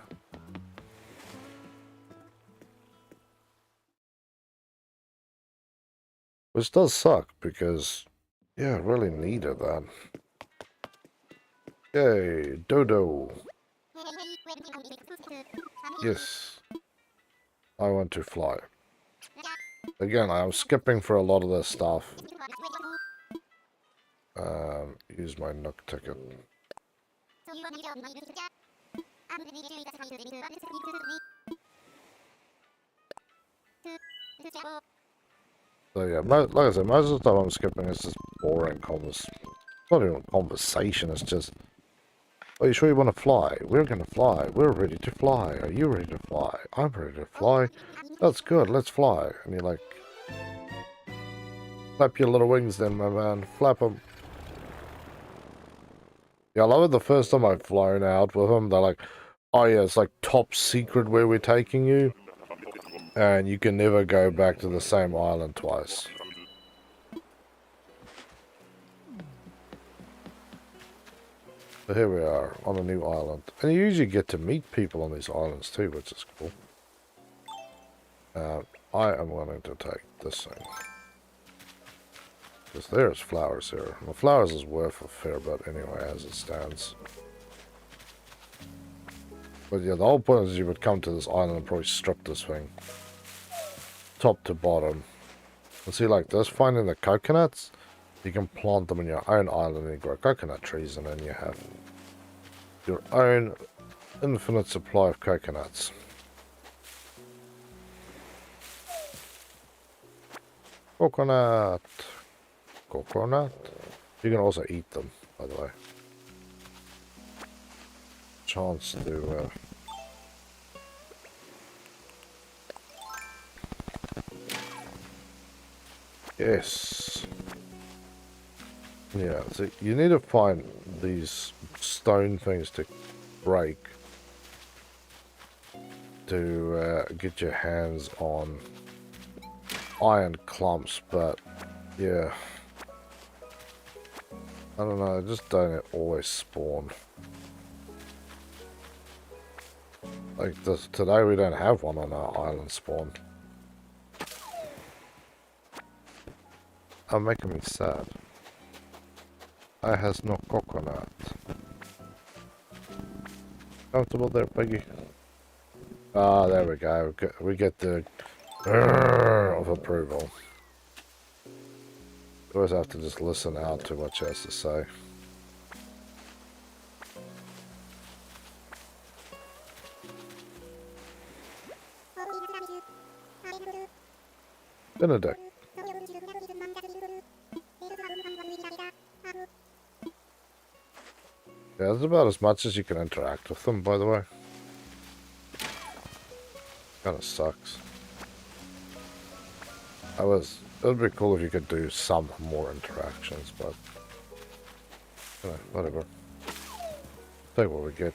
A: Which does suck, because, yeah, I really needed that. Yay, Dodo. Yes. I want to fly. Again, I'm skipping for a lot of this stuff. Use my Nook ticket. So yeah, like I said, most of the time I'm skipping is just boring not even conversation, it's just, are you sure you want to fly? We're going to fly. We're ready to fly. Are you ready to fly? I'm ready to fly. That's good, let's fly. And you're like, flap your little wings then, my man. Flap them. Yeah, I love it the first time I've flown out with them. They're like, oh yeah, it's like top secret where we're taking you. And you can never go back to the same island twice. So here we are on a new island. And you usually get to meet people on these islands too, which is cool. I am going to take this thing. Because there's flowers here. The flowers is worth a fair bit anyway, as it stands. But yeah, the whole point is you would come to this island and probably strip this thing. Top to bottom. And see, like this, finding the coconuts, you can plant them in your own island and you grow coconut trees, and then you have your own infinite supply of coconuts. Coconut. Coconut. You can also eat them, by the way. Chance to yes. Yeah, so you need to find these stone things to break to get your hands on iron clumps, but yeah, I don't know, just don't always spawn. Like this, today we don't have one on our island spawn. I'm making me sad. I has no coconut. Comfortable there, Peggy? Ah, there we go. We get the of approval. You always have to just listen out to what she has to say. Benedict. Yeah, that's about as much as you can interact with them, by the way. Kinda sucks. It'd be cool if you could do some more interactions, but you know, whatever. Take what we get.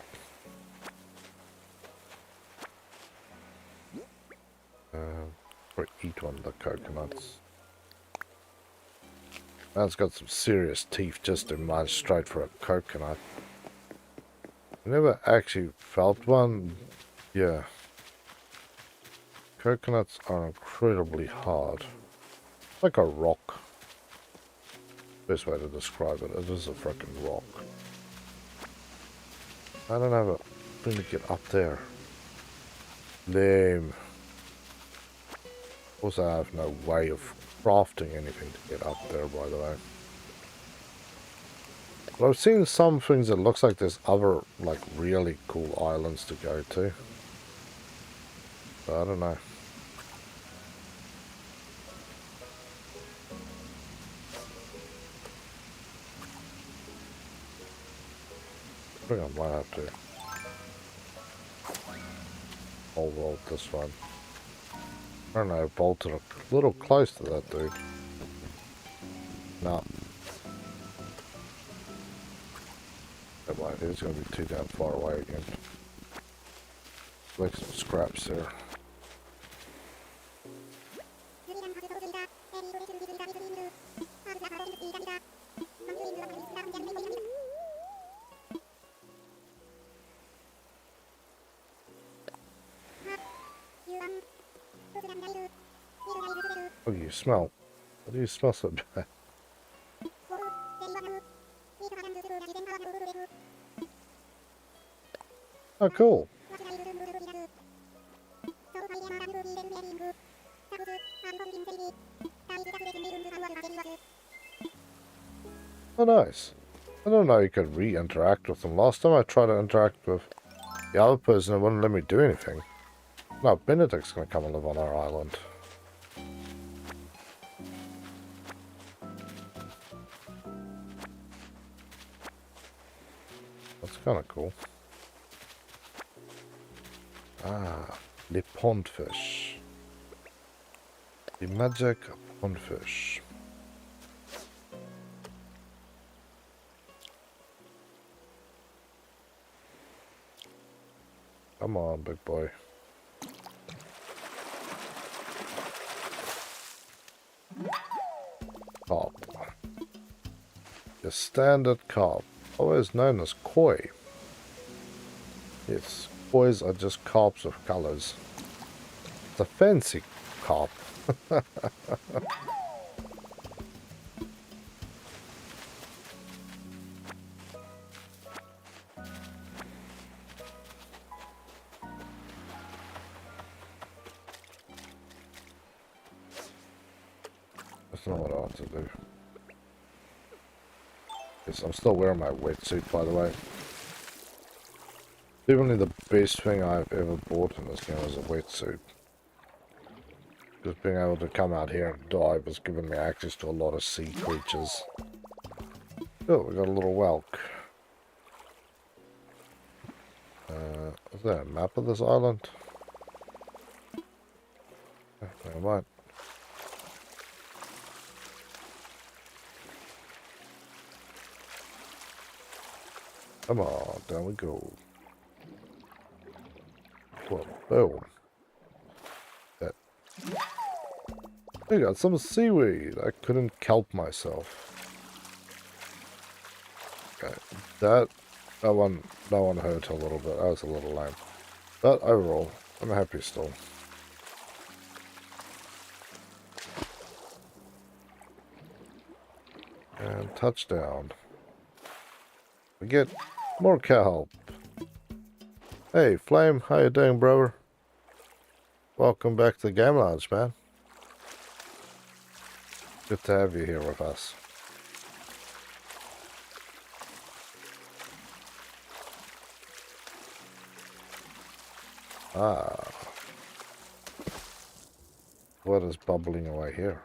A: Or eat one of the coconuts. Man's got some serious teeth just to munch straight for a coconut. I never actually felt one. Yeah. Coconuts are incredibly hard. Like a rock. Best way to describe it. It is a freaking rock. I don't have a thing to get up there. Lame. Also, I have no way of crafting anything to get up there, by the way. But I've seen some things that looks like there's other, like, really cool islands to go to. But I don't know. I think I might have to roll this one. I don't know, bolted a little close to that dude. No. Never mind, he's going to be too damn far away again. Like some scraps there. Oh, you smell. What do you smell so bad? Oh, cool. Oh, nice. I don't know you could re-interact with them. Last time I tried to interact with the other person, it wouldn't let me do anything. No, Benedict's gonna come and live on our island. That's kind of cool. Ah, the pondfish. The magic pondfish. Come on, big boy. Carp. Your standard carp. Always known as koi. Yes, kois are just carps of colors. It's a fancy carp. That's not what I want to do. Yes, I'm still wearing my wetsuit, by the way. Definitely the best thing I've ever bought in this game is a wetsuit. Just being able to come out here and dive has given me access to a lot of sea creatures. Oh, we got a little whelk. Is there a map of this island? Never mind. Come on, down we go. Well, boom. That. I got some seaweed. I couldn't kelp myself. Okay, that one hurt a little bit. That was a little lame. But overall, I'm happy still. And touchdown. We get more kelp. Hey, Flame, how you doing, brother? Welcome back to the game lounge, man. Good to have you here with us. Ah. What is bubbling away here?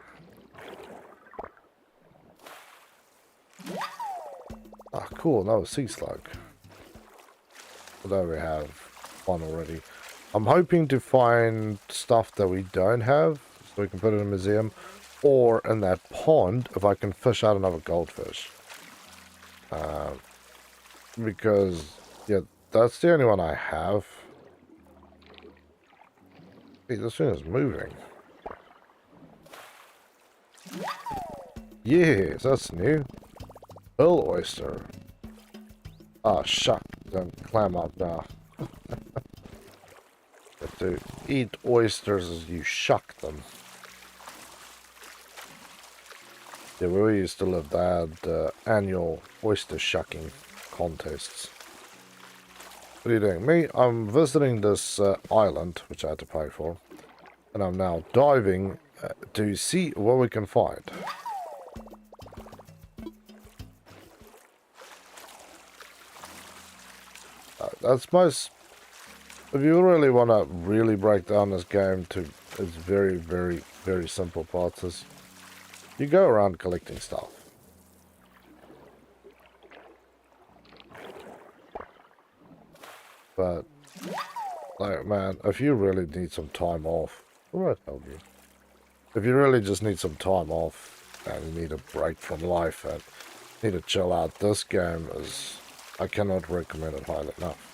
A: Ah, cool, another sea slug. Although we have one already. I'm hoping to find stuff that we don't have, so we can put it in a museum. Or in that pond, if I can fish out another goldfish. Because, yeah, that's the only one I have. Hey, this thing is moving. Yes, that's new. Pearl oyster. Ah, shuck. Don't climb up now. Have to eat oysters as you shuck them. Yeah, where we used to live, they had annual oyster shucking contests. What are you doing? Me? I'm visiting this island, which I had to pay for. And I'm now diving to see what we can find. That's most... If you really want to really break down this game to its very, very, very simple parts, is you go around collecting stuff. But, like, man, if you really need some time off, what I told you. If you really just need some time off and you need a break from life and need to chill out, this game is... I cannot recommend it highly enough.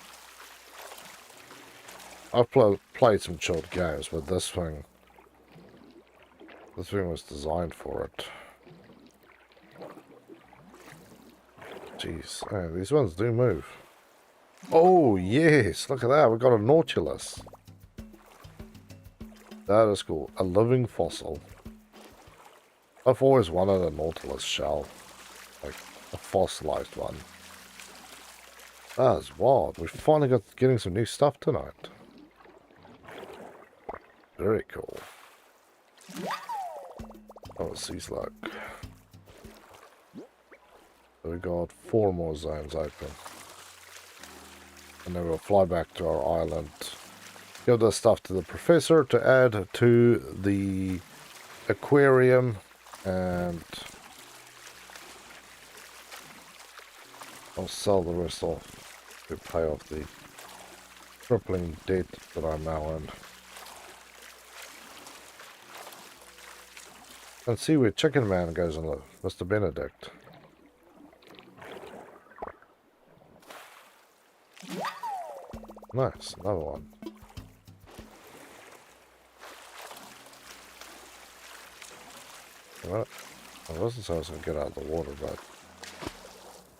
A: I've played some chilled games, but this thing was designed for it. Jeez, oh, these ones do move. Oh, yes, look at that. We've got a Nautilus. That is cool. A living fossil. I've always wanted a Nautilus shell. Like, a fossilized one. That is wild. We finally got getting some new stuff tonight. Very cool. Oh, sea slug. So we got 4 more zones open. And then we'll fly back to our island. Give this stuff to the professor to add to the aquarium. And I'll sell the rest off to pay off the crippling debt that I'm now in. And see where Chicken Man goes and live. Mr. Benedict. Nice, another one. Well, I wasn't supposed to get out of the water, but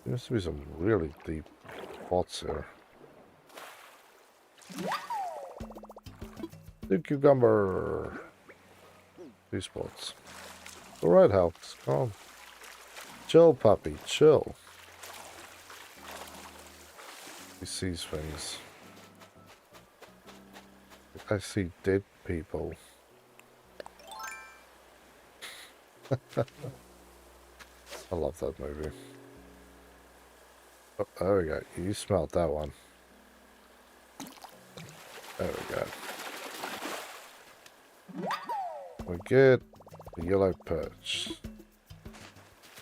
A: Seems to be some really deep spots here. The cucumber. 2 spots. Alright, Halks. Come on. Chill, puppy. Chill. He sees things. I see dead people. I love that movie. Oh, there we go. You smelled that one. There we go. We get the yellow perch.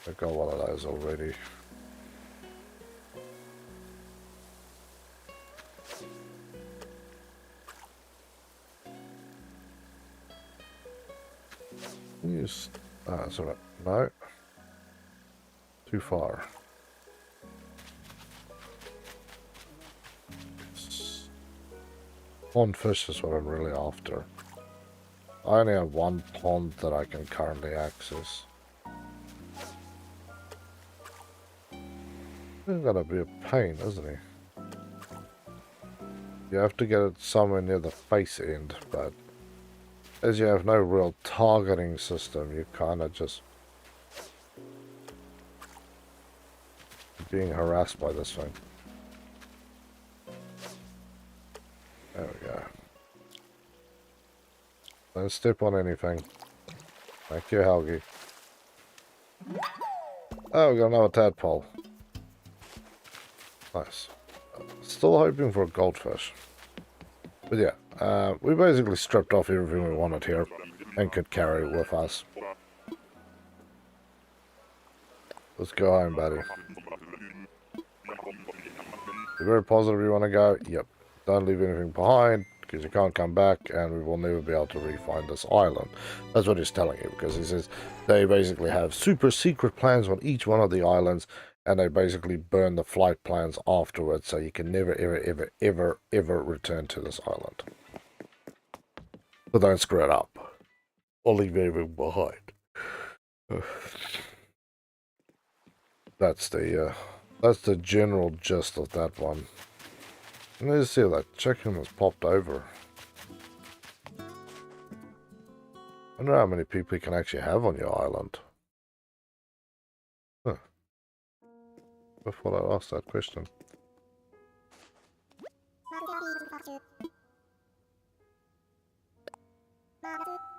A: I got one of those already. Use. Ah, sorry. No. Too far. Pond fish is what I'm really after. I only have 1 pond that I can currently access. He's gonna be a pain, isn't he? You have to get it somewhere near the face end, but as you have no real targeting system, you kind of just being harassed by this thing. There we go. Don't step on anything. Thank you, Helgi. Oh, we got another tadpole. Nice. Still hoping for a goldfish. But yeah, we basically stripped off everything we wanted here and could carry with us. Let's go home, buddy. You're very positive you want to go? Yep. Don't leave anything behind, because you can't come back, and we will never be able to re-find this island. That's what he's telling you, because he says they basically have super secret plans on each one of the islands, and they basically burn the flight plans afterwards, so you can never, ever, ever, ever, ever return to this island. But don't screw it up, or leave anything behind. That's the general gist of that one. And let's see, that chicken has popped over. I wonder how many people you can actually have on your island. Huh. Before I asked that question.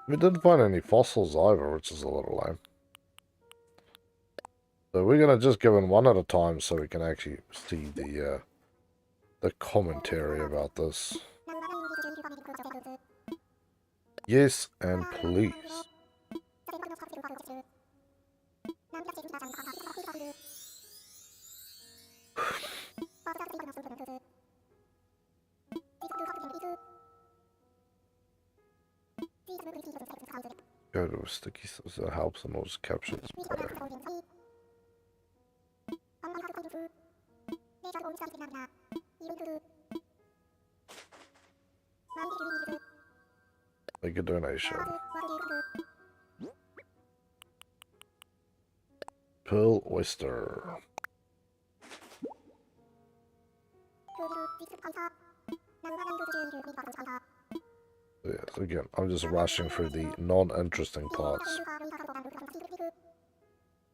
A: We didn't find any fossils either, which is a little lame. So we're gonna just give them one at a time so we can actually see the commentary about this. Yes, and please. Go to a sticky so that helps and also capture this player. Make a donation. Pearl oyster. Yes, again, I'm just rushing through the non-interesting parts.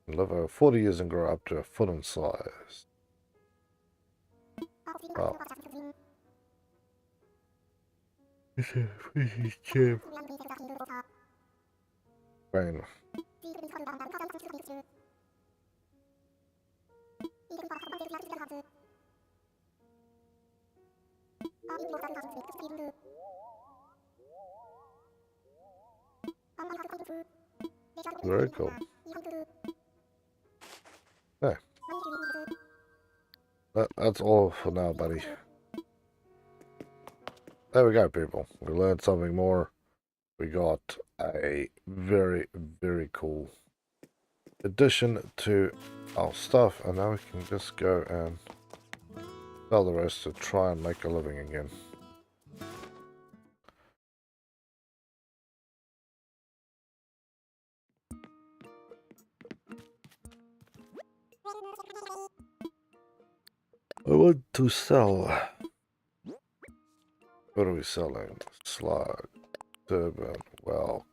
A: Live over 40 years and grow up to a foot in size. Wow. It's a freaking chip. Brain. Very cool. Yeah. That's all for now, buddy. There we go, people. We learned something more. We got a very, very cool addition to our stuff, and now we can just go and tell the rest to try and make a living again. I want to sell. What are we selling? Slug, turban, whelk.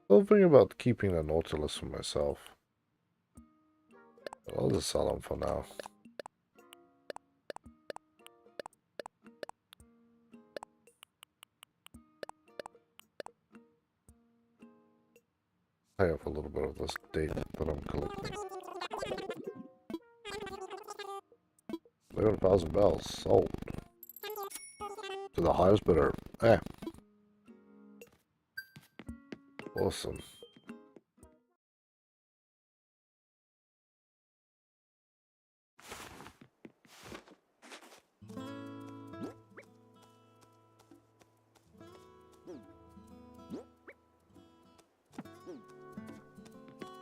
A: Still thinking about keeping the Nautilus for myself. I'll just sell them for now. Pay off a little bit of this data that I'm collecting. 11,000 bells sold to the highest bidder. Eh. Awesome.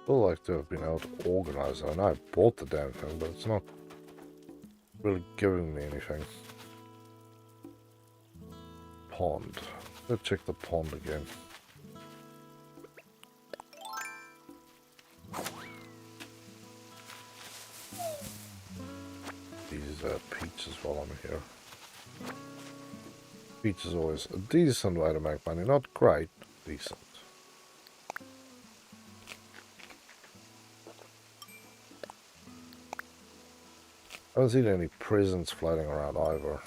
A: Still like to have been able to organize it. I know I bought the damn thing, but it's not really giving me anything. Pond. Let's check the pond again. These peaches while I'm here. Peach is always a decent way to make money. Not great, decent. I haven't seen any presents floating around either.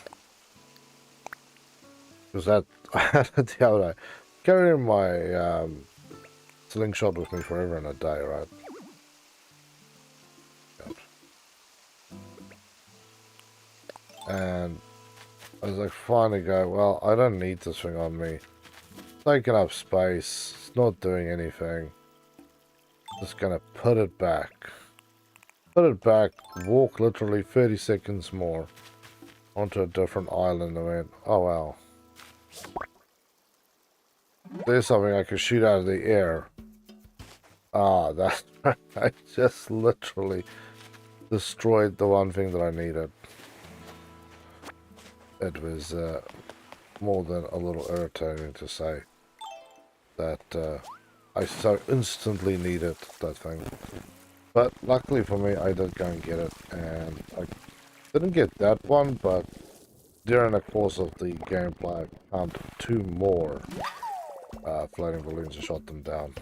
A: Because that, I had it the other day. Carrying my slingshot with me forever and a day, right? And I was like, finally go, well, I don't need this thing on me. It's taking up space. It's not doing anything. Just gonna put it back. Put it back, walk literally 30 seconds more onto a different island and went, oh wow. There's something I can shoot out of the air. Ah, that's I just literally destroyed the one thing that I needed. It was more than a little irritating to say that I so instantly needed that thing. But luckily for me, I did go and get it, and I didn't get that one, but during the course of the gameplay, I found 2 more floating balloons and shot them down.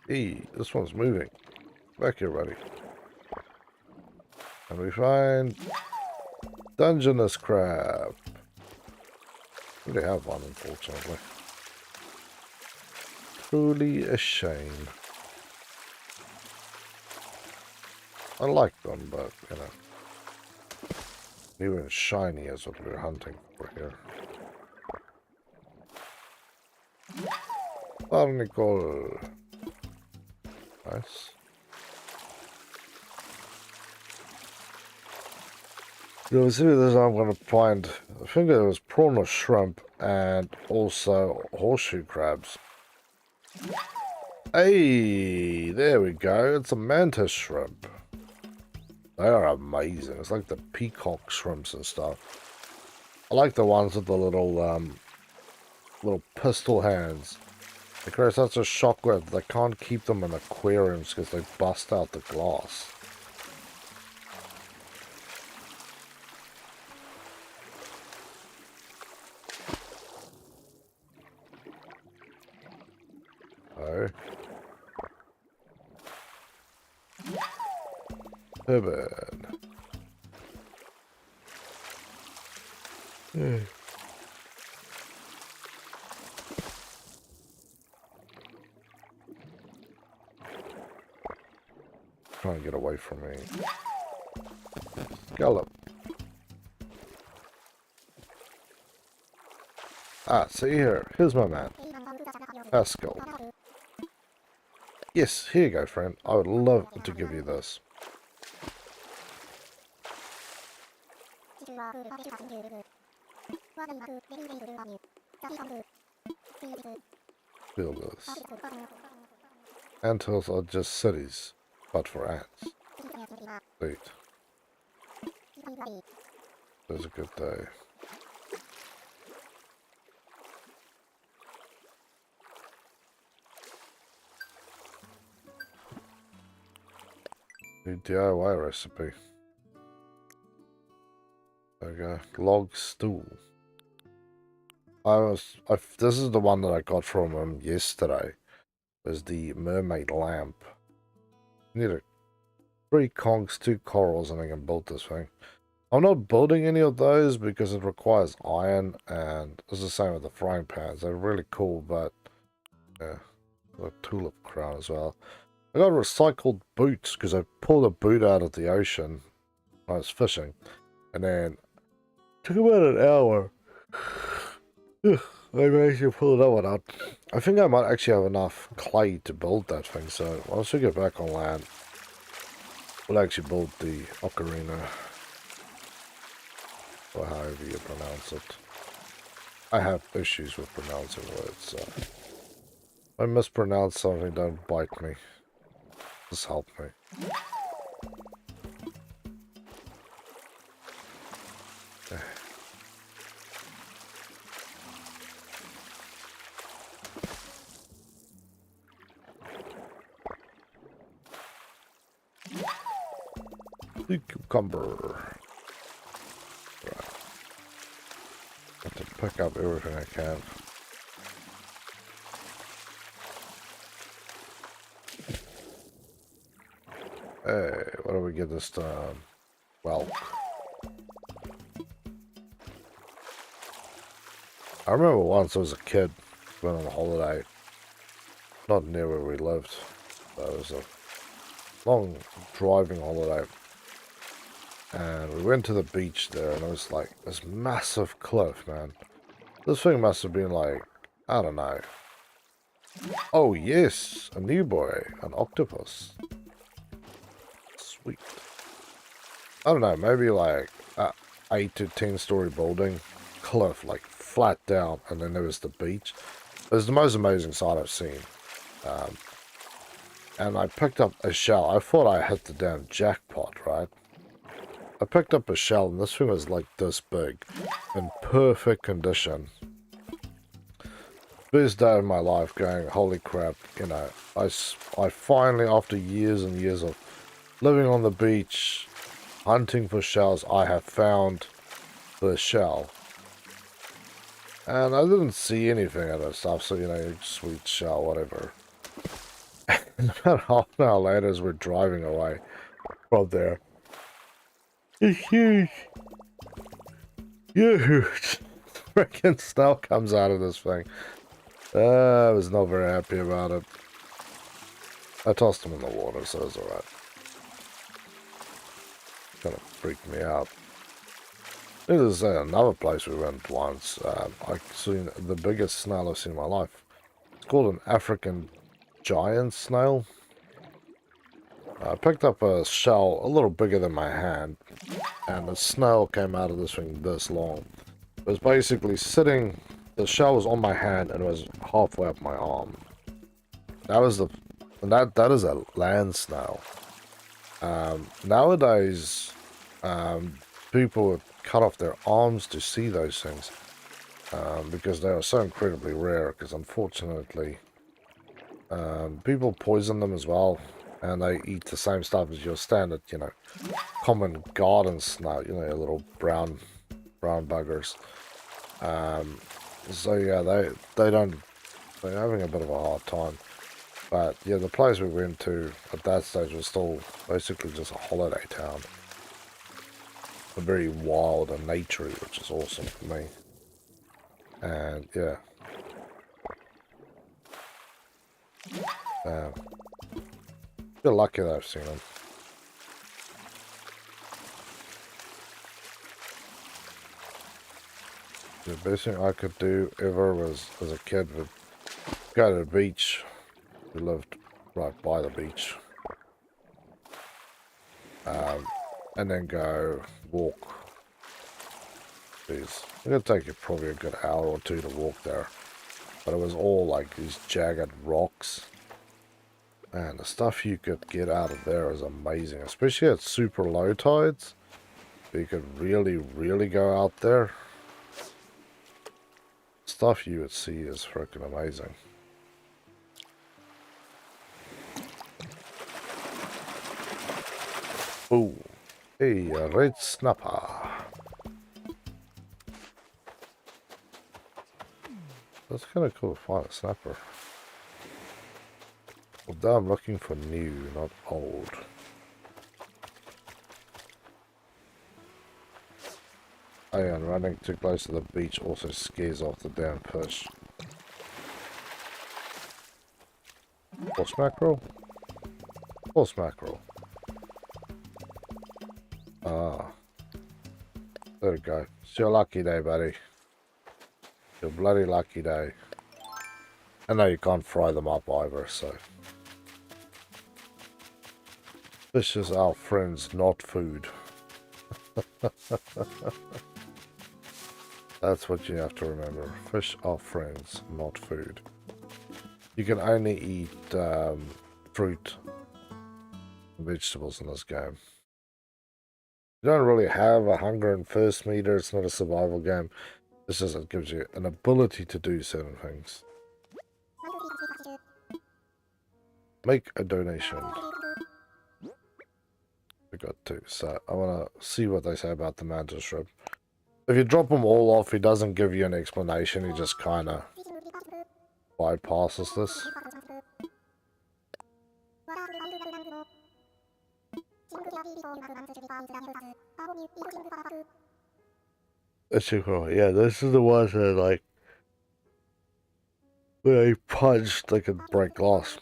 A: Hey, this one's moving. Back here, buddy. And we find Dungeness crab. We don't have one, unfortunately. Truly a shame. I like them, but, you know. Even shiny is what we're hunting for here. Barnacle. Nice. You'll see this I'm going to find, I think it was prawn or shrimp, and also horseshoe crabs. Hey, there we go. It's a mantis shrimp. They are amazing. It's like the peacock shrimps and stuff. I like the ones with the little pistol hands. They create such a shockwave. They can't keep them in aquariums because they bust out the glass. Oh. Herbert. Yeah. Try and get away from me. Scallop. Ah, see here. Here's my man. Pascal. Yes, here you go, friend. I would love to give you this. Feel this. Anthills are just cities, but for ants. Wait. It was a good day. New DIY recipe. There we go. Log stool. This is the one that I got from him yesterday. Is the mermaid lamp. Need 3 conchs, 2 corals, and I can build this thing. I'm not building any of those because it requires iron, and it's the same with the frying pans. They're really cool, but yeah, a tulip crown as well. I got recycled boots because I pulled a boot out of the ocean when I was fishing, and then it took about an hour. I managed to pull that one out. I think I might actually have enough clay to build that thing, so once we get back on land, we'll actually build the ocarina, or however you pronounce it. I have issues with pronouncing words, so if I mispronounce something, don't bite me. Just help me. The cucumber. Right. Have to pick up everything I can. Hey, what do we get this time? Well, I remember once I was a kid, went on a holiday, not near where we lived. But it was a long driving holiday. And we went to the beach there, and it was like this massive cliff, man. This thing must have been like, I don't know. Oh, yes, a new boy, an octopus. Sweet. I don't know, maybe like 8 to 10-story building, cliff, like flat down, and then there was the beach. It was the most amazing sight I've seen. And I picked up a shell. I thought I hit the damn jackpot, right? I picked up a shell, and this thing was like this big, in perfect condition. Best day of my life, going, holy crap, you know, I finally, after years and years of living on the beach, hunting for shells, I have found the shell. And I didn't see anything of this stuff, so, you know, sweet shell, whatever. And about half an hour later, as we're driving away from there, it's huge. Huge. Freaking snow comes out of this thing. I was not very happy about it. I tossed him in the water, so it was alright. Kind of freaked me out. There's another place we went once. I've seen the biggest snail I've seen in my life. It's called an African giant snail. I picked up a shell a little bigger than my hand, and the snail came out of this thing this long. It was basically sitting, the shell was on my hand and it was halfway up my arm. That was that is a land snail. Nowadays, people would cut off their arms to see those things, because they are so incredibly rare, because unfortunately, people poison them as well. And they eat the same stuff as your standard, you know, common garden snail, you know, little brown buggers. So yeah, they're having a bit of a hard time. But yeah, the place we went to at that stage was still basically just a holiday town. A very wild and naturey, which is awesome for me. And yeah. Feel lucky that I've seen them. The best thing I could do ever was, as a kid, would go to the beach. We lived right by the beach. And then go walk. It's going to take you probably a good hour or two to walk there. But it was all like these jagged rocks. Man, the stuff you could get out of there is amazing, especially at super low tides. You could really, really go out there. Stuff you would see is freaking amazing. Hey, a red snapper. That's kind of cool to find a snapper. Although I'm looking for new, not old. Oh yeah, and running too close to the beach also scares off the damn fish. Horse mackerel? Horse mackerel. Ah. There we go. It's your lucky day, buddy. Your bloody lucky day. I know you can't fry them up either, so... Fish is our friends, not food. That's what you have to remember. Fish are friends, not food. You can only eat fruit and vegetables in this game. You don't really have a hunger and thirst meter. It's not a survival game. It's just it gives you an ability to do certain things. Make a donation. We got two, so I want to see what they say about the mantis shrimp. If you drop them all off, he doesn't give you an explanation. He just kind of bypasses this. It's too cool. Yeah, this is the ones that like when they punch, they could break glass.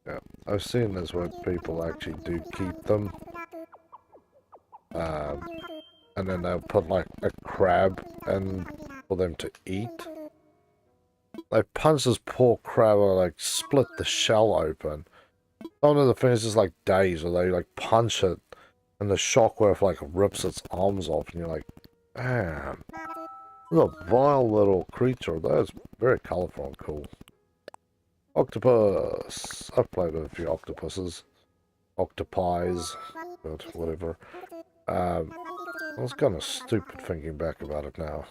A: Yeah, I've seen this where people actually do keep them. And then they'll put like a crab in for them to eat. They punch this poor crab or like split the shell open. One of the things is like days where they like punch it and the shockwave like rips its arms off and you're like, damn. This is a vile little creature. That is very colorful and cool. Octopus. I've played with a few octopuses. Octopies. But whatever. I was kind of stupid thinking back about it now.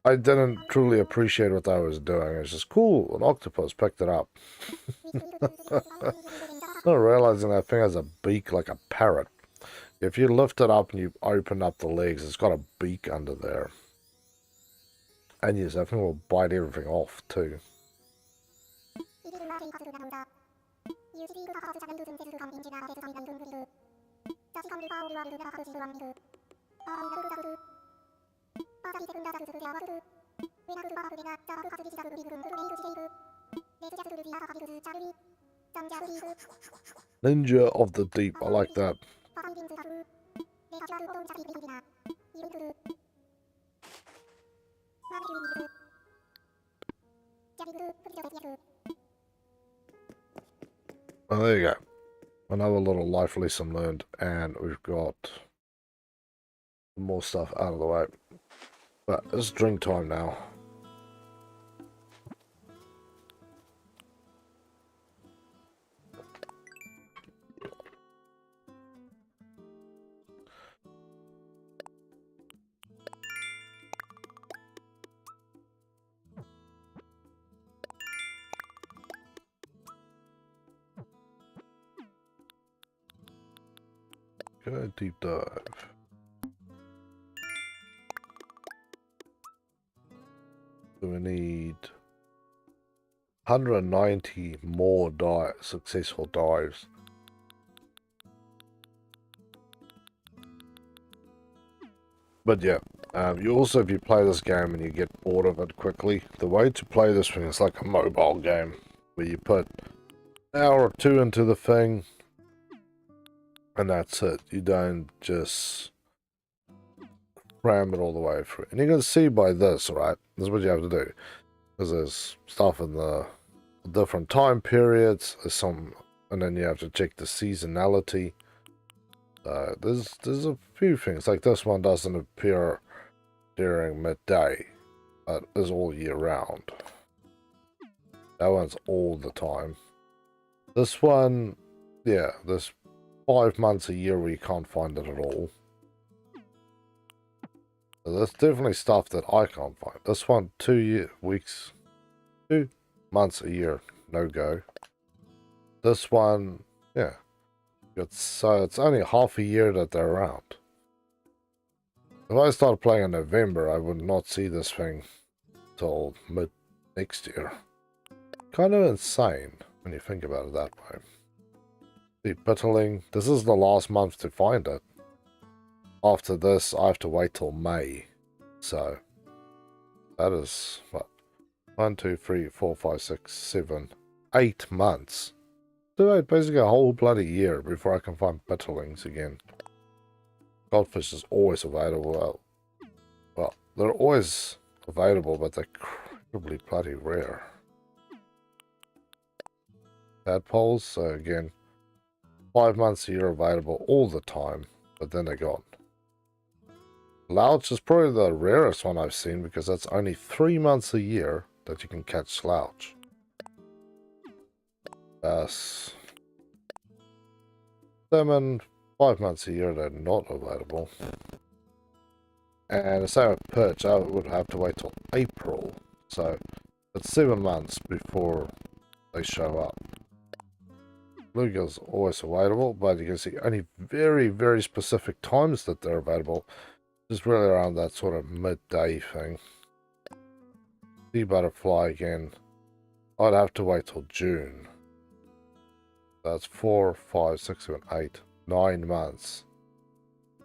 A: I didn't truly appreciate what I was doing. It's just cool. An octopus picked it up. Not realizing that thing has a beak like a parrot. If you lift it up and you open up the legs, it's got a beak under there. And yes, that thing will bite everything off too. Ninja of the Deep, I like that. Oh, there you go. Another little life lesson learned, and we've got more stuff out of the way. But it's drink time now. Go deep dive. So we need 190 more successful dives. But yeah, you also, if you play this game and you get bored of it quickly, the way to play this thing is like a mobile game, where you put an hour or two into the thing, and that's it. You don't just cram it all the way through. And you can see by this, right? This is what you have to do. Because there's stuff in the different time periods, and then you have to check the seasonality. There's a few things. Like this one doesn't appear during midday, but is all year round. That one's all the time. This one, yeah, this 5 months a year where you can't find it at all. So there's definitely stuff that I can't find. This one, 2 months a year, no go. This one, yeah. So it's only half a year that they're around. If I started playing in November, I would not see this thing till mid next year. Kind of insane when you think about it that way. See, Bitterling, this is the last month to find it. After this, I have to wait till May. So, that is, what? 1, 2, 3, 4, 5, 6, 7, 8 months. So wait, basically a whole bloody year before I can find Bitterlings again. Goldfish is always available. Well, they're always available, but they're incredibly bloody rare. Tadpoles, so again, 5 months a year available all the time, but then they're gone. Slouch is probably the rarest one I've seen because that's only 3 months a year that you can catch slouch. Bass. Salmon, 5 months a year they're not available. And the same with perch, I would have to wait till April. So it's 7 months before they show up. Bluegill's always available, but you can see only very, very specific times that they're available. Just really around that sort of midday thing. Sea butterfly again. I'd have to wait till June. That's 4, 5, 6, 7, 8, 9 months.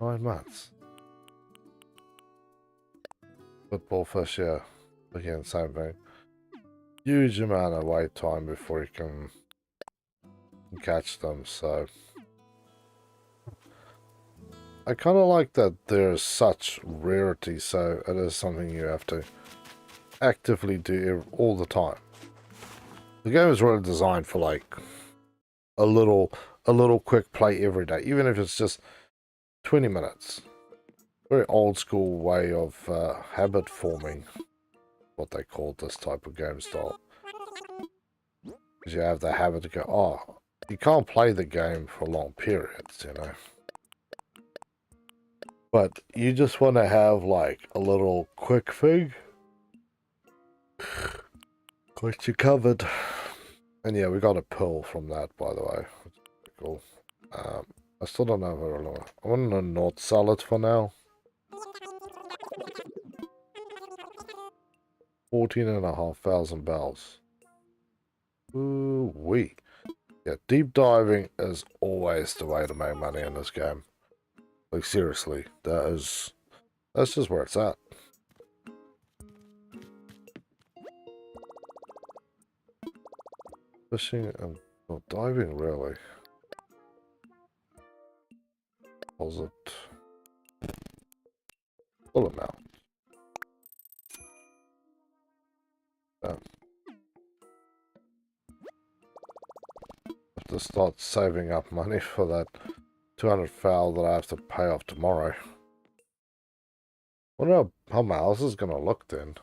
A: 9 months. Football fish, yeah. Again, same thing. Huge amount of wait time before you can catch them, so I kind of like that there's such rarity, so it is something you have to actively do all the time. The game is really designed for like a little quick play every day, even if it's just 20 minutes. Very old school way of habit forming, what they call this type of game style. Because you have the habit to go, oh, you can't play the game for long periods, you know. But you just want to have like a little quick thing. Got you covered. And yeah, we got a pill from that, by the way. Cool. I still don't know very long. I want to not sell it for now. 14,500 bells. Ooh wee. Yeah, deep diving is always the way to make money in this game. Like seriously, that's just where it's at. Fishing and not diving really. Deposit. Full amount. Have to start saving up money for that 200 foul that I have to pay off tomorrow. I wonder how my house is going to look then.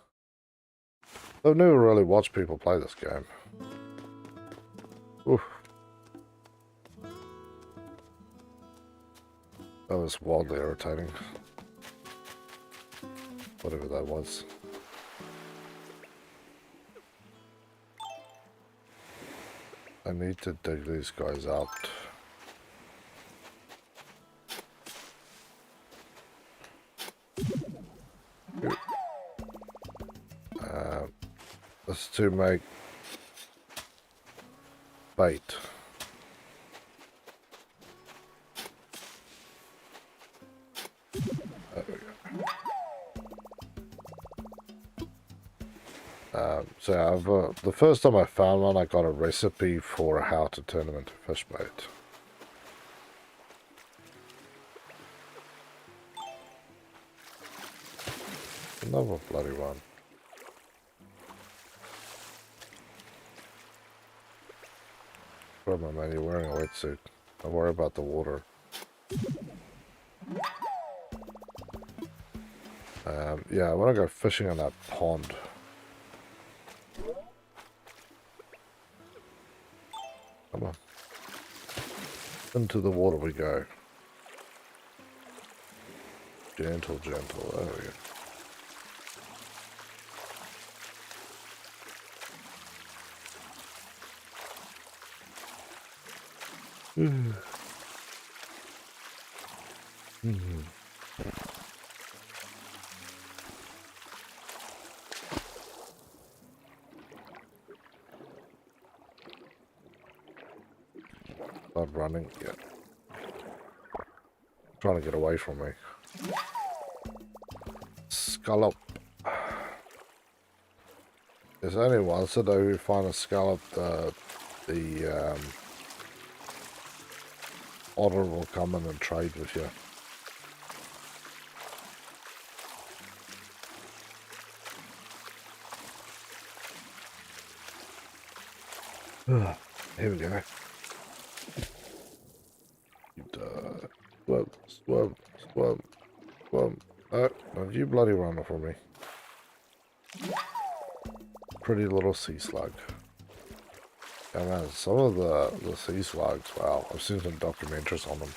A: I've never really watched people play this game. Oof. That was wildly irritating. Whatever that was. I need to dig these guys out. This is to make bait. There we go. So the first time I found one, I got a recipe for how to turn them into fish bait. Another bloody one. Remember, man, you're wearing a wetsuit. Don't worry about the water. Yeah, I want to go fishing in that pond. Come on. Into the water we go. Gentle, gentle. There we go. Start running. Yeah. Trying to get away from me. Scallop. There's only once a day we find a scallop. The otter will come in and trade with you. Here we go. Swim, swim, swim, swim. Oh, don't you bloody run for me. Pretty little sea slug. Yeah, man, some of the sea slugs, wow, I've seen some documentaries on them.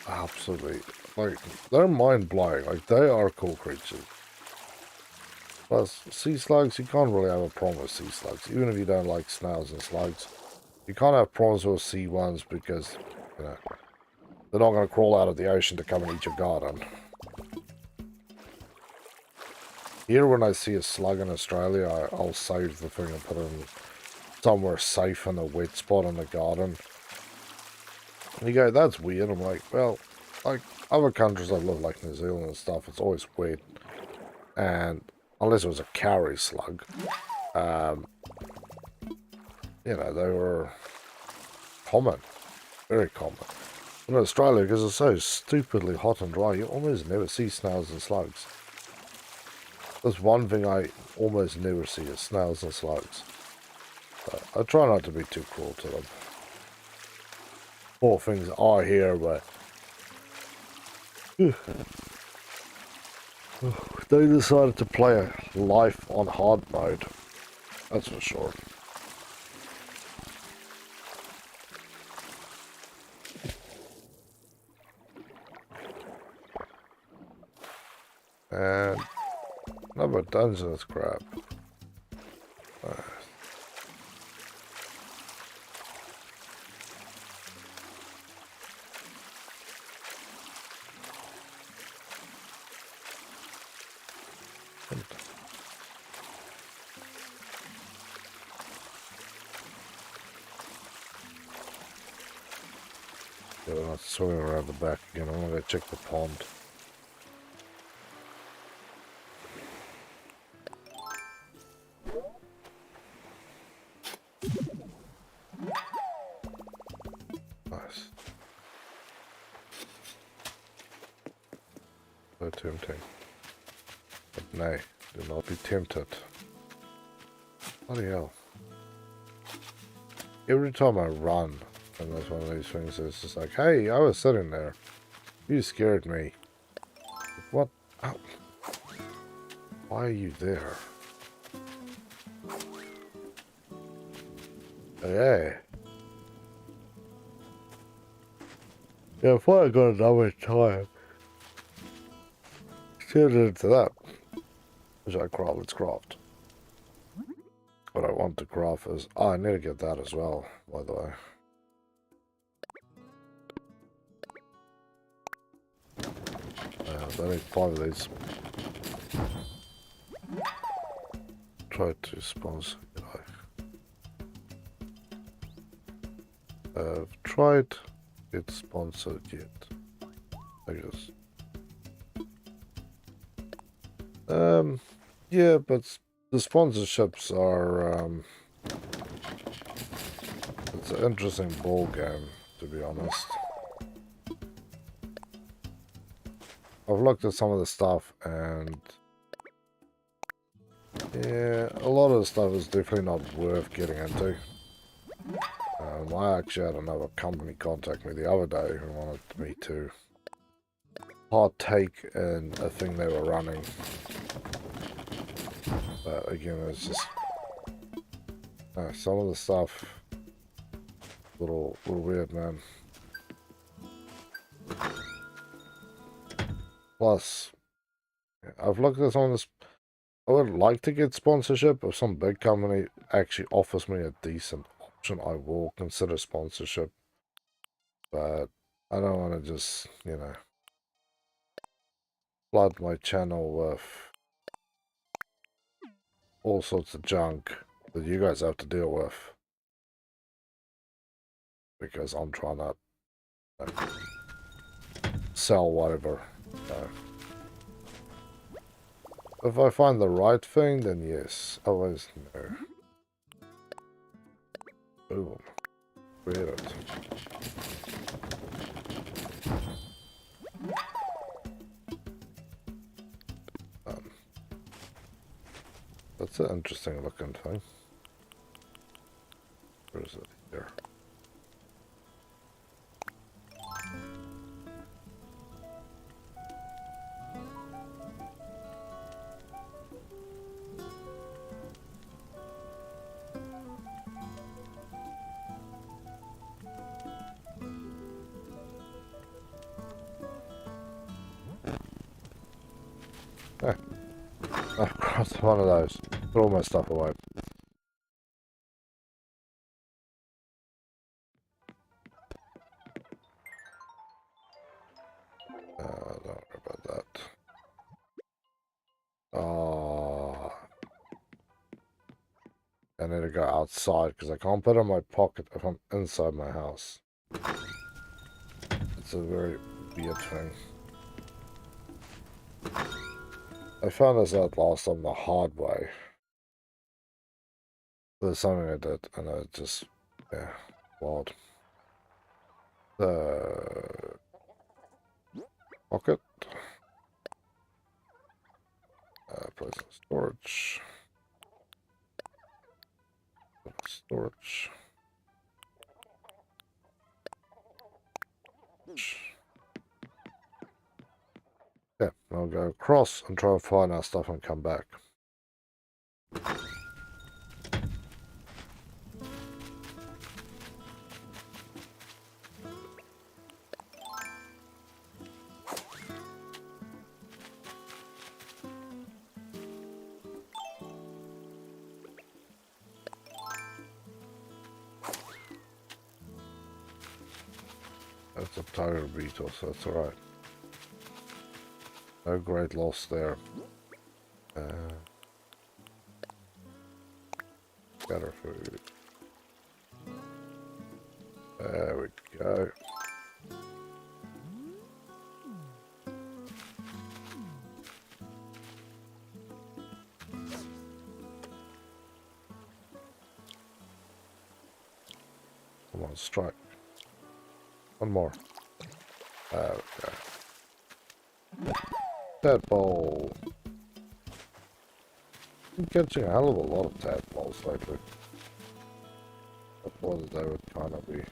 A: Absolutely. Like, they're mind-blowing. Like, they are cool creatures. Plus, sea slugs, you can't really have a problem with sea slugs. Even if you don't like snails and slugs. You can't have problems with sea ones because, you know, they're not going to crawl out of the ocean to come and eat your garden. Here, when I see a slug in Australia, I'll save the thing and put it in somewhere safe in a wet spot in the garden. And you go, that's weird. I'm like, well, like other countries I've lived, like New Zealand and stuff, it's always wet. And unless it was a carry slug, you know, they were common. Very common. In Australia, because it's so stupidly hot and dry, you almost never see snails and slugs. That's one thing I almost never see is snails and slugs. But I try not to be too cruel to them. Poor things are here, but they decided to play a life on hard mode. That's for sure. And another dungeness crab. Yeah, they're not swimming around the back again. I'm gonna go check the pond. Nice. So tempting. But nay, do not be tempted. Bloody hell. Every time I run, and that's one of these things, it's just like, hey, I was sitting there. You scared me. What? Oh. Why are you there? Okay. Yeah, if I got another time, turn it into that. Which I craft, let's craft. What I want to craft is, oh, I need to get that as well, by the way. I need 5 of these. Try to sponsor I've tried it sponsored yet, I guess. Yeah, but the sponsorships are, it's an interesting ball game, to be honest. I've looked at some of the stuff and yeah, a lot of the stuff is definitely not worth getting into. I actually had another company contact me the other day who wanted me to partake in a thing they were running. But again, it's just some of the stuff little weird, man. Plus, I've looked at some of this. I would like to get sponsorship. If some big company actually offers me a decent option, I will consider sponsorship. But I don't want to just, flood my channel with all sorts of junk that you guys have to deal with. Because I'm trying to sell whatever. If I find the right thing, then yes. Otherwise, no. Boom. Create it. That's an interesting looking thing. Where is it? Here. I've crossed one of those. Put all my stuff away. Don't worry about that. Oh, I need to go outside because I can't put it in my pocket if I'm inside my house. It's a very weird thing. I found this out last time the hard way. There's something I did, and I just, yeah, wild. The pocket. Place in storage. Storage. Yeah, I'll go across and try and find our stuff and come back. That's a tiger beetle, so that's alright. No great loss there. Better food. There we go. Come on, strike. One more. There we go. Tadpole. I'm catching a hell of a lot of tadpoles lately. I thought they would kind of be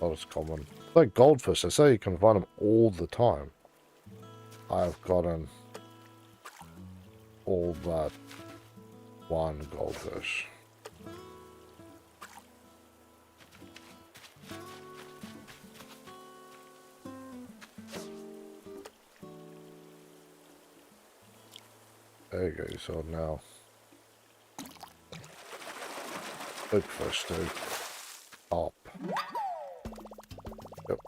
A: not as common. Like goldfish, they say you can find them all the time. I've gotten all but one goldfish. There you go, you saw it now. Big fish too. Up. Yep.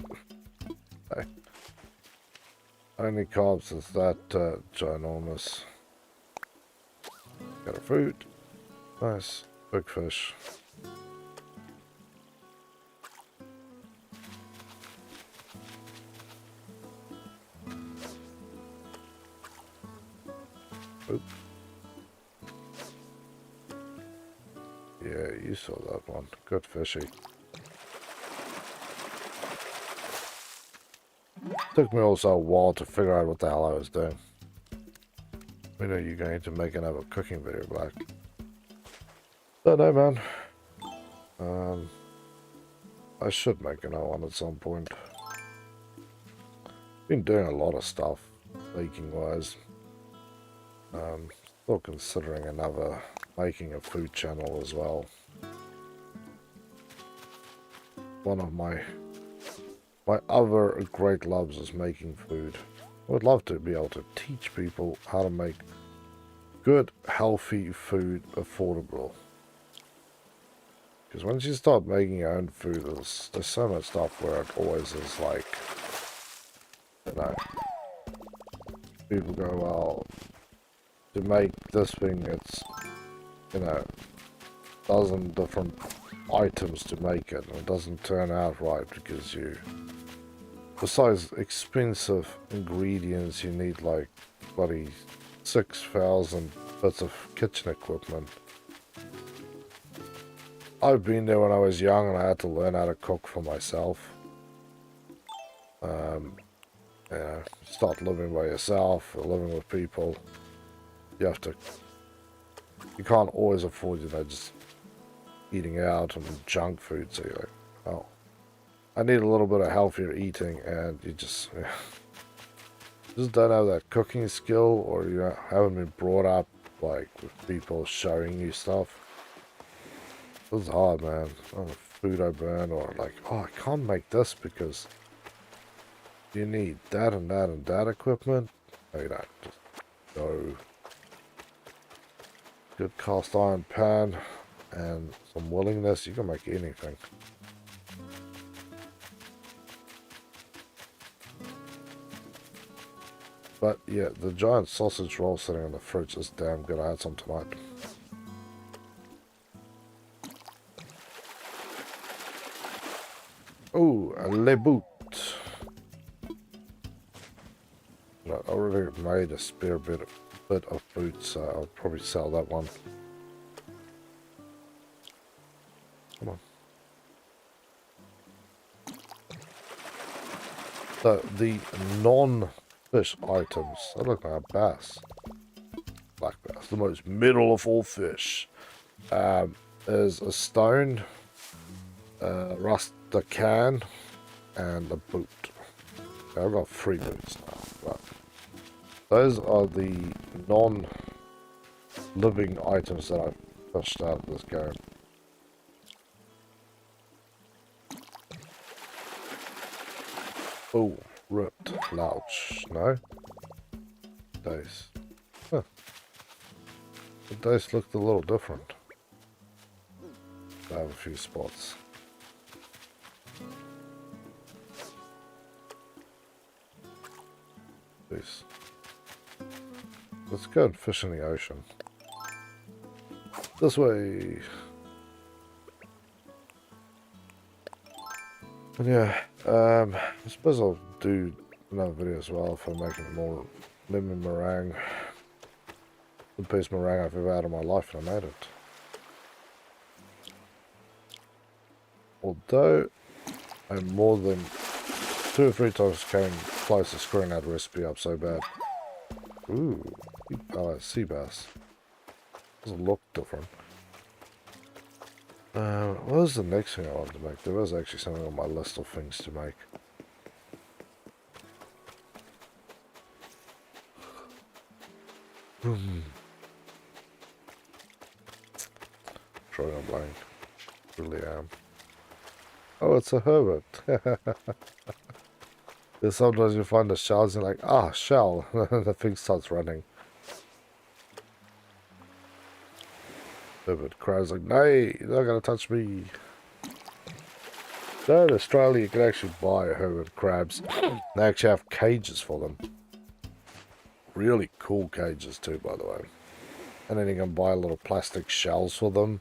A: Hey. Only carbs is that ginormous. Got a fruit. Nice. Big fish. Oop. Yeah, you saw that one. Good fishy. Took me also a while to figure out what the hell I was doing. We know you're going to make another cooking video back. Don't know, man. I should make another one at some point. Been doing a lot of stuff, baking wise. Still considering another making a food channel as well. One of my My other great loves is making food. I would love to be able to teach people how to make good, healthy food affordable. Because once you start making your own food, there's so much stuff where it always is like, you know, people go, well, to make this thing, it's, you know, dozen different items to make it, and it doesn't turn out right because you, besides expensive ingredients, you need like bloody 6,000 bits of kitchen equipment. I've been there when I was young and I had to learn how to cook for myself. You know, start living by yourself or living with people. You have to, you can't always afford, you know, just eating out and junk food. So you're like, oh, I need a little bit of healthier eating, and you just, yeah, just don't have that cooking skill, or you know, haven't been brought up like with people showing you stuff. This is hard, man. Oh, the food I burn, or like, oh, I can't make this because you need that and that and that equipment. No, you don't. Just go. Good cast iron pan and some willingness, you can make anything. But yeah, the giant sausage roll sitting in the fridge is damn good. I had some tonight. Oh, a le boot. I already made a spare bit of boots, so I'll probably sell that one. Come on. So the non-fish items, they look like a bass. Black bass, the most middle of all fish. Is a stone, rust a can, and a boot. Okay, I've got 3 boots now, but those are the non-living items that I've fished out of this game. Oh, ripped. Louch. No? Dice. Huh. The dice looked a little different. I have a few spots. Please. Let's go and fish in the ocean. This way. And yeah, I suppose I'll do another video as well for making more lemon meringue. The best meringue I've ever had in my life, and I made it. Although I more than 2 or 3 times came close to screwing that recipe up so bad. Ooh, sea bass. Doesn't look different. What was the next thing I wanted to make? There was actually something on my list of things to make. Throwing a blank. Really am. Oh, it's a hermit. Then sometimes you find the shells and you're like, ah, shell. The thing starts running. Hermit crab's like, no, you're not going to touch me. No, in Australia you can actually buy hermit crabs. They actually have cages for them. Really cool cages too, by the way. And then you can buy little plastic shells for them.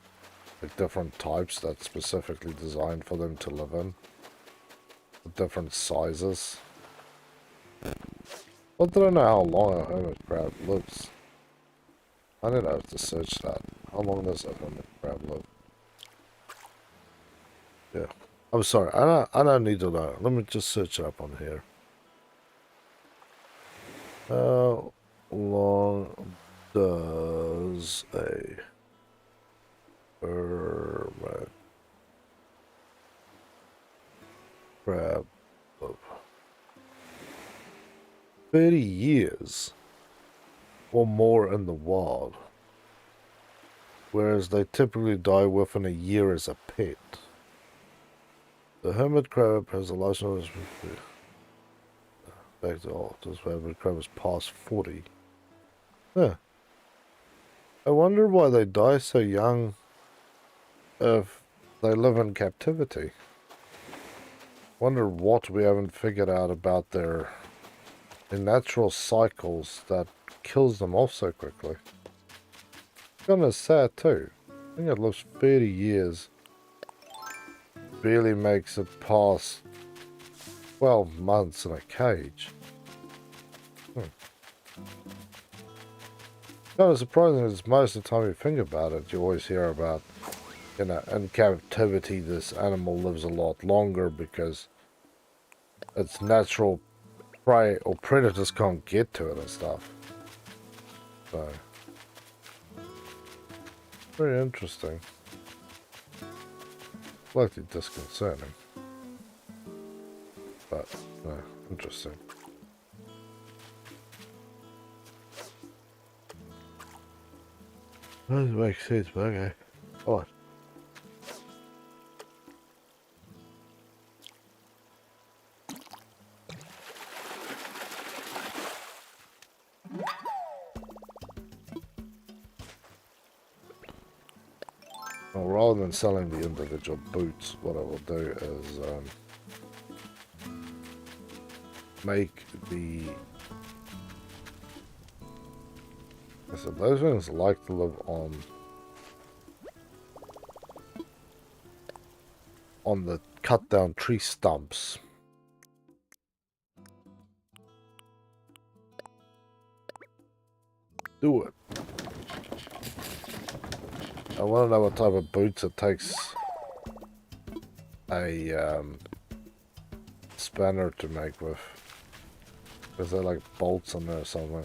A: Like different types that's specifically designed for them to live in. With different sizes. I don't know how long a hermit crab lives. I don't have to search that. How long does a hermit crab live? Yeah. I'm sorry, I don't need to know. Let me just search it up on here. How long does a hermit crab live? 30 years or more in the wild, whereas they typically die within a year as a pet. The hermit crab has a license back to all. This hermit crab is past 40. Huh. I wonder why they die so young if they live in captivity. Wonder what we haven't figured out about their natural cycles that kills them off so quickly. Kind of sad too. I think it lives 30 years. Barely makes it past 12 months in a cage. Kind of surprising is most of the time you think about it, you always hear about, you know, in captivity this animal lives a lot longer because its natural prey or predators can't get to it and stuff. So, very interesting. Slightly disconcerting. But, interesting. Doesn't make sense, but okay. Alright. Well, rather than selling the individual boots, what I will do is make the... I said those ones like to live on the cut down tree stumps. Do it. I want to know what type of boots it takes a spanner to make with. Is there like bolts on there or something?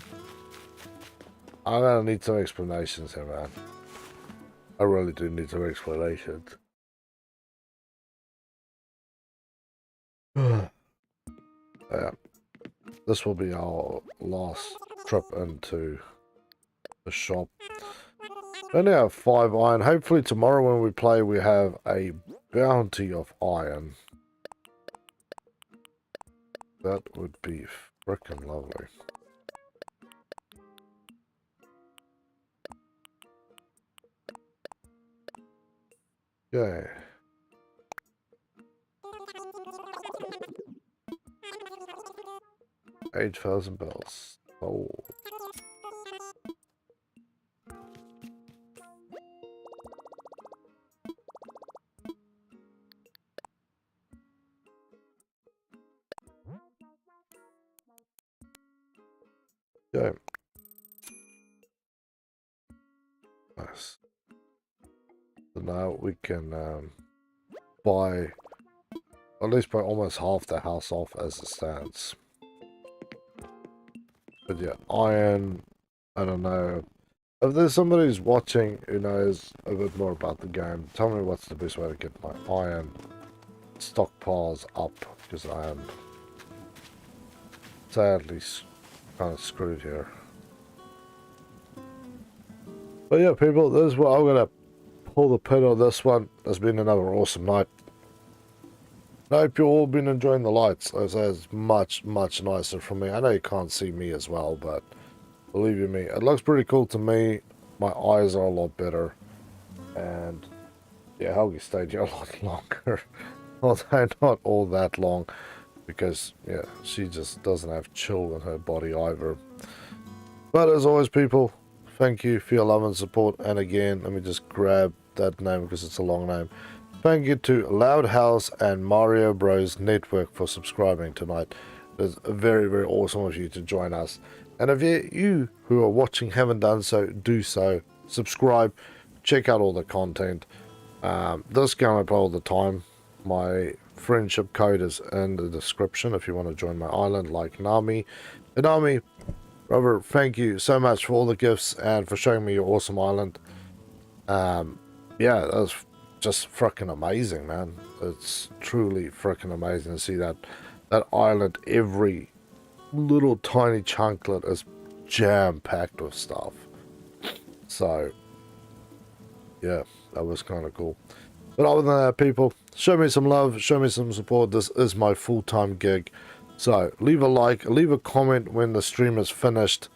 A: I'm gonna need some explanations here, man. I really do need some explanations. Yeah. This will be our last trip into the shop. We only have 5 iron. Hopefully tomorrow when we play we have a bounty of iron. That would be frickin' lovely. Okay. $8,000 sold. Okay. Nice. So now we can buy, at least buy almost half the house off as it stands. But yeah, iron, I don't know. If there's somebody who's watching who knows a bit more about the game, tell me what's the best way to get my iron stockpiles up, because I am sadly kind of screwed here. But yeah, people, this is what I'm going to pull the pin on this one. It's been another awesome night. I hope you've all been enjoying the lights. As it's much, much nicer for me. I know you can't see me as well, but believe you me, it looks pretty cool to me. My eyes are a lot better. And yeah, Helgi stayed here a lot longer. Although not all that long. Because, yeah, she just doesn't have chill in her body either. But as always, people, thank you for your love and support. And again, let me just grab that name because it's a long name. Thank you to Loud House and Mario Bros Network for subscribing tonight. It's very, very awesome of you to join us. And if you who are watching haven't done so, do so. Subscribe. Check out all the content. This game I play all the time. My friendship code is in the description if you want to join my island like Nami. And Nami, brother, thank you so much for all the gifts and for showing me your awesome island. Yeah, that's just freaking amazing, man. It's truly freaking amazing to see that island. Every little tiny chunklet is jam-packed with stuff. So, yeah, that was kind of cool. But other than that, people, show me some love, show me some support. This is my full-time gig. So leave a like, leave a comment when the stream is finished.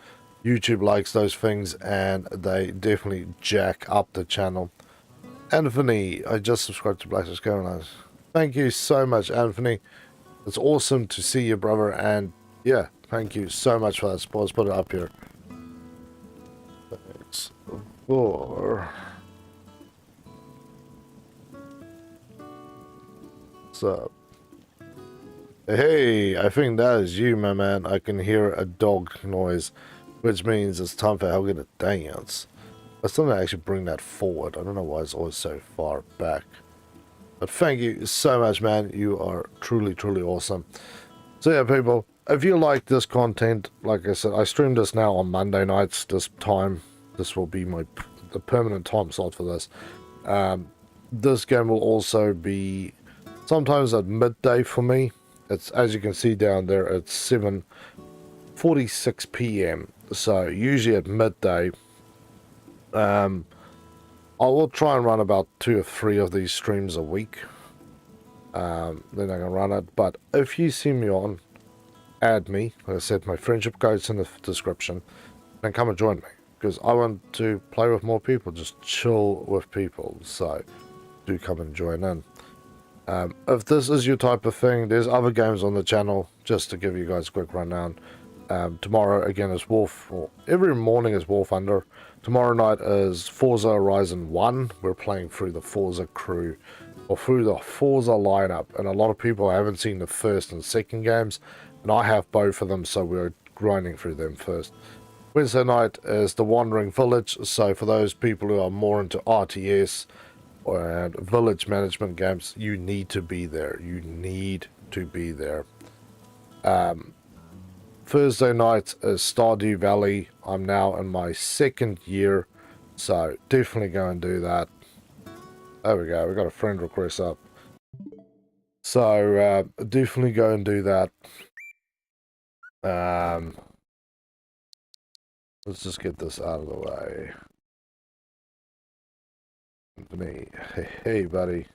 A: YouTube likes those things and they definitely jack up the channel. Anthony, I just subscribed to Black Carolinas. Thank you so much, Anthony. It's awesome to see you, brother, and yeah, thank you so much for that support. Let's put it up here. Thanks for... What's up? Hey, I think that is you, my man. I can hear a dog noise, which means it's time for Helga to dance. I still need to actually bring that forward. I don't know why it's always so far back. But thank you so much, man. You are truly, truly awesome. So yeah, people, if you like this content, like I said, I stream this now on Monday nights, this time. This will be the permanent time slot for this. This game will also be sometimes at midday for me. It's, as you can see down there, it's 7:46 p.m. So usually at midday, I will try and run about 2 or 3 of these streams a week. Then I can run it. But if you see me on, add me. Like I said, my friendship code's in the description. And come and join me. Because I want to play with more people. Just chill with people. So do come and join in. If this is your type of thing, there's other games on the channel. Just to give you guys a quick rundown. Tomorrow again is every morning is War Thunder. Tomorrow night is Forza Horizon 1. We're playing through the Forza crew, or through the Forza lineup, and a lot of people haven't seen the first and second games, and I have both of them, so we're grinding through them first. Wednesday night is the Wandering Village, so for those people who are more into RTS and village management games, you need to be there. You need to be there. Thursday night is Stardew Valley. I'm now in my 2nd year, so definitely go and do that. There we go, we got a friend request up. So definitely go and do that. Let's just get this out of the way. Anthony, hey buddy.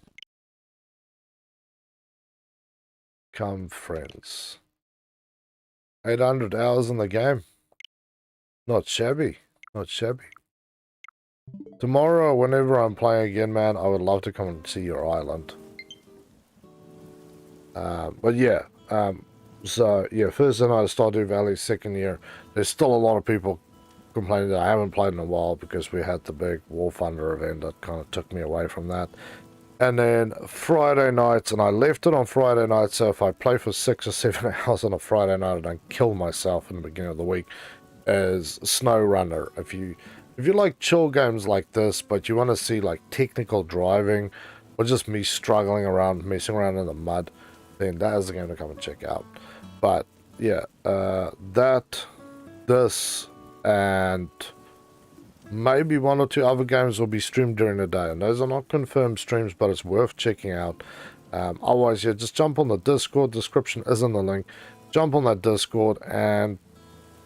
A: Come friends. 800 hours in the game. Not shabby. Not shabby. Tomorrow, whenever I'm playing again, man, I would love to come and see your island. But yeah. So, yeah, Thursday night, Stardew Valley, 2nd year. There's still a lot of people complaining that I haven't played in a while because we had the big War Thunder event that kind of took me away from that. And then Friday nights, and I left it on Friday night, so if I play for 6 or 7 hours on a Friday night and don't kill myself in the beginning of the week, is SnowRunner. If you like chill games like this, but you want to see like technical driving, or just me struggling around, messing around in the mud, then that is the game to come and check out. But yeah, this, and maybe 1 or 2 other games will be streamed during the day, and those are not confirmed streams, but it's worth checking out. Otherwise, yeah, just jump on the Discord. Description is in the link. Jump on that Discord and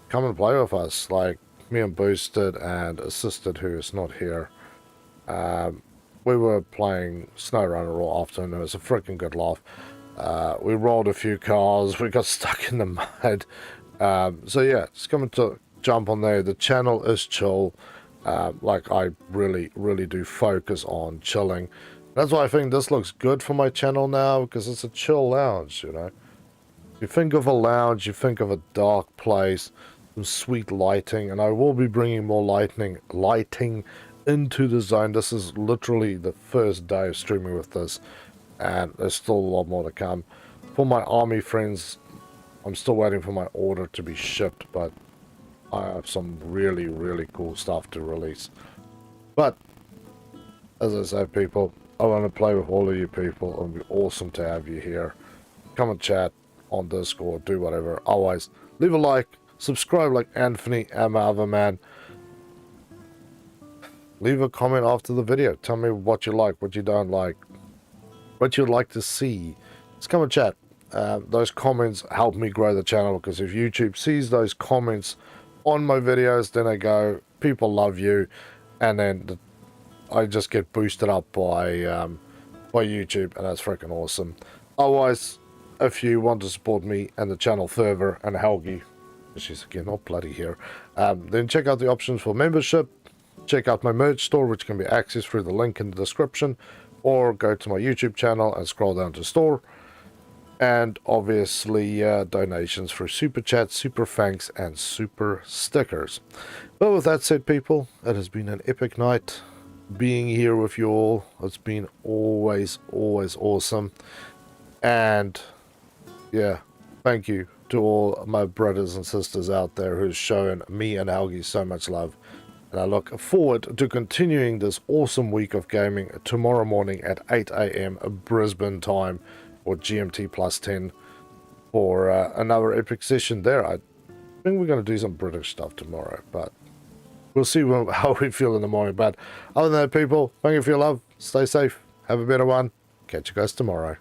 A: come and play with us, like me and Boosted and Assisted, who is not here. We were playing SnowRunner all afternoon. It was a freaking good laugh. We rolled a few cars. We got stuck in the mud. So yeah, just come to jump on there. The channel is chill. Like I really do focus on chilling. That's why I think this looks good for my channel now, because it's a chill lounge, you know. You think of a lounge, you think of a dark place, some sweet lighting, and I will be bringing more lighting into the zone. This is literally the first day of streaming with this, and there's still a lot more to come. For my army friends, I'm still waiting for my order to be shipped, but I have some really cool stuff to release. But as I say, people, I want to play with all of you people. It would be awesome to have you here. Come and chat on Discord, do whatever. Otherwise, leave a like, subscribe like Anthony and my other man. Leave a comment after the video. Tell me what you like, what you don't like, what you'd like to see. Let's come and chat. Those comments help me grow the channel, because if YouTube sees those comments on my videos, then I go, people love you, and then I just get boosted up by by YouTube, and that's freaking awesome. Otherwise, if you want to support me and the channel further, and Helgi, she's again not bloody here, then check out the options for membership. Check out my merch store, which can be accessed through the link in the description, or go to my YouTube channel and scroll down to store. And obviously donations through super chats, super thanks, and super stickers. But with that said, people, it has been an epic night being here with you all. It's been always awesome. And yeah, thank you to all my brothers and sisters out there who's shown me and Helgi so much love. And I look forward to continuing this awesome week of gaming tomorrow morning at 8 AM Brisbane time, or GMT plus 10, for another epic session there. I think we're going to do some British stuff tomorrow, but we'll see how we feel in the morning. But other than that, people, thank you for your love. Stay safe. Have a better one. Catch you guys tomorrow.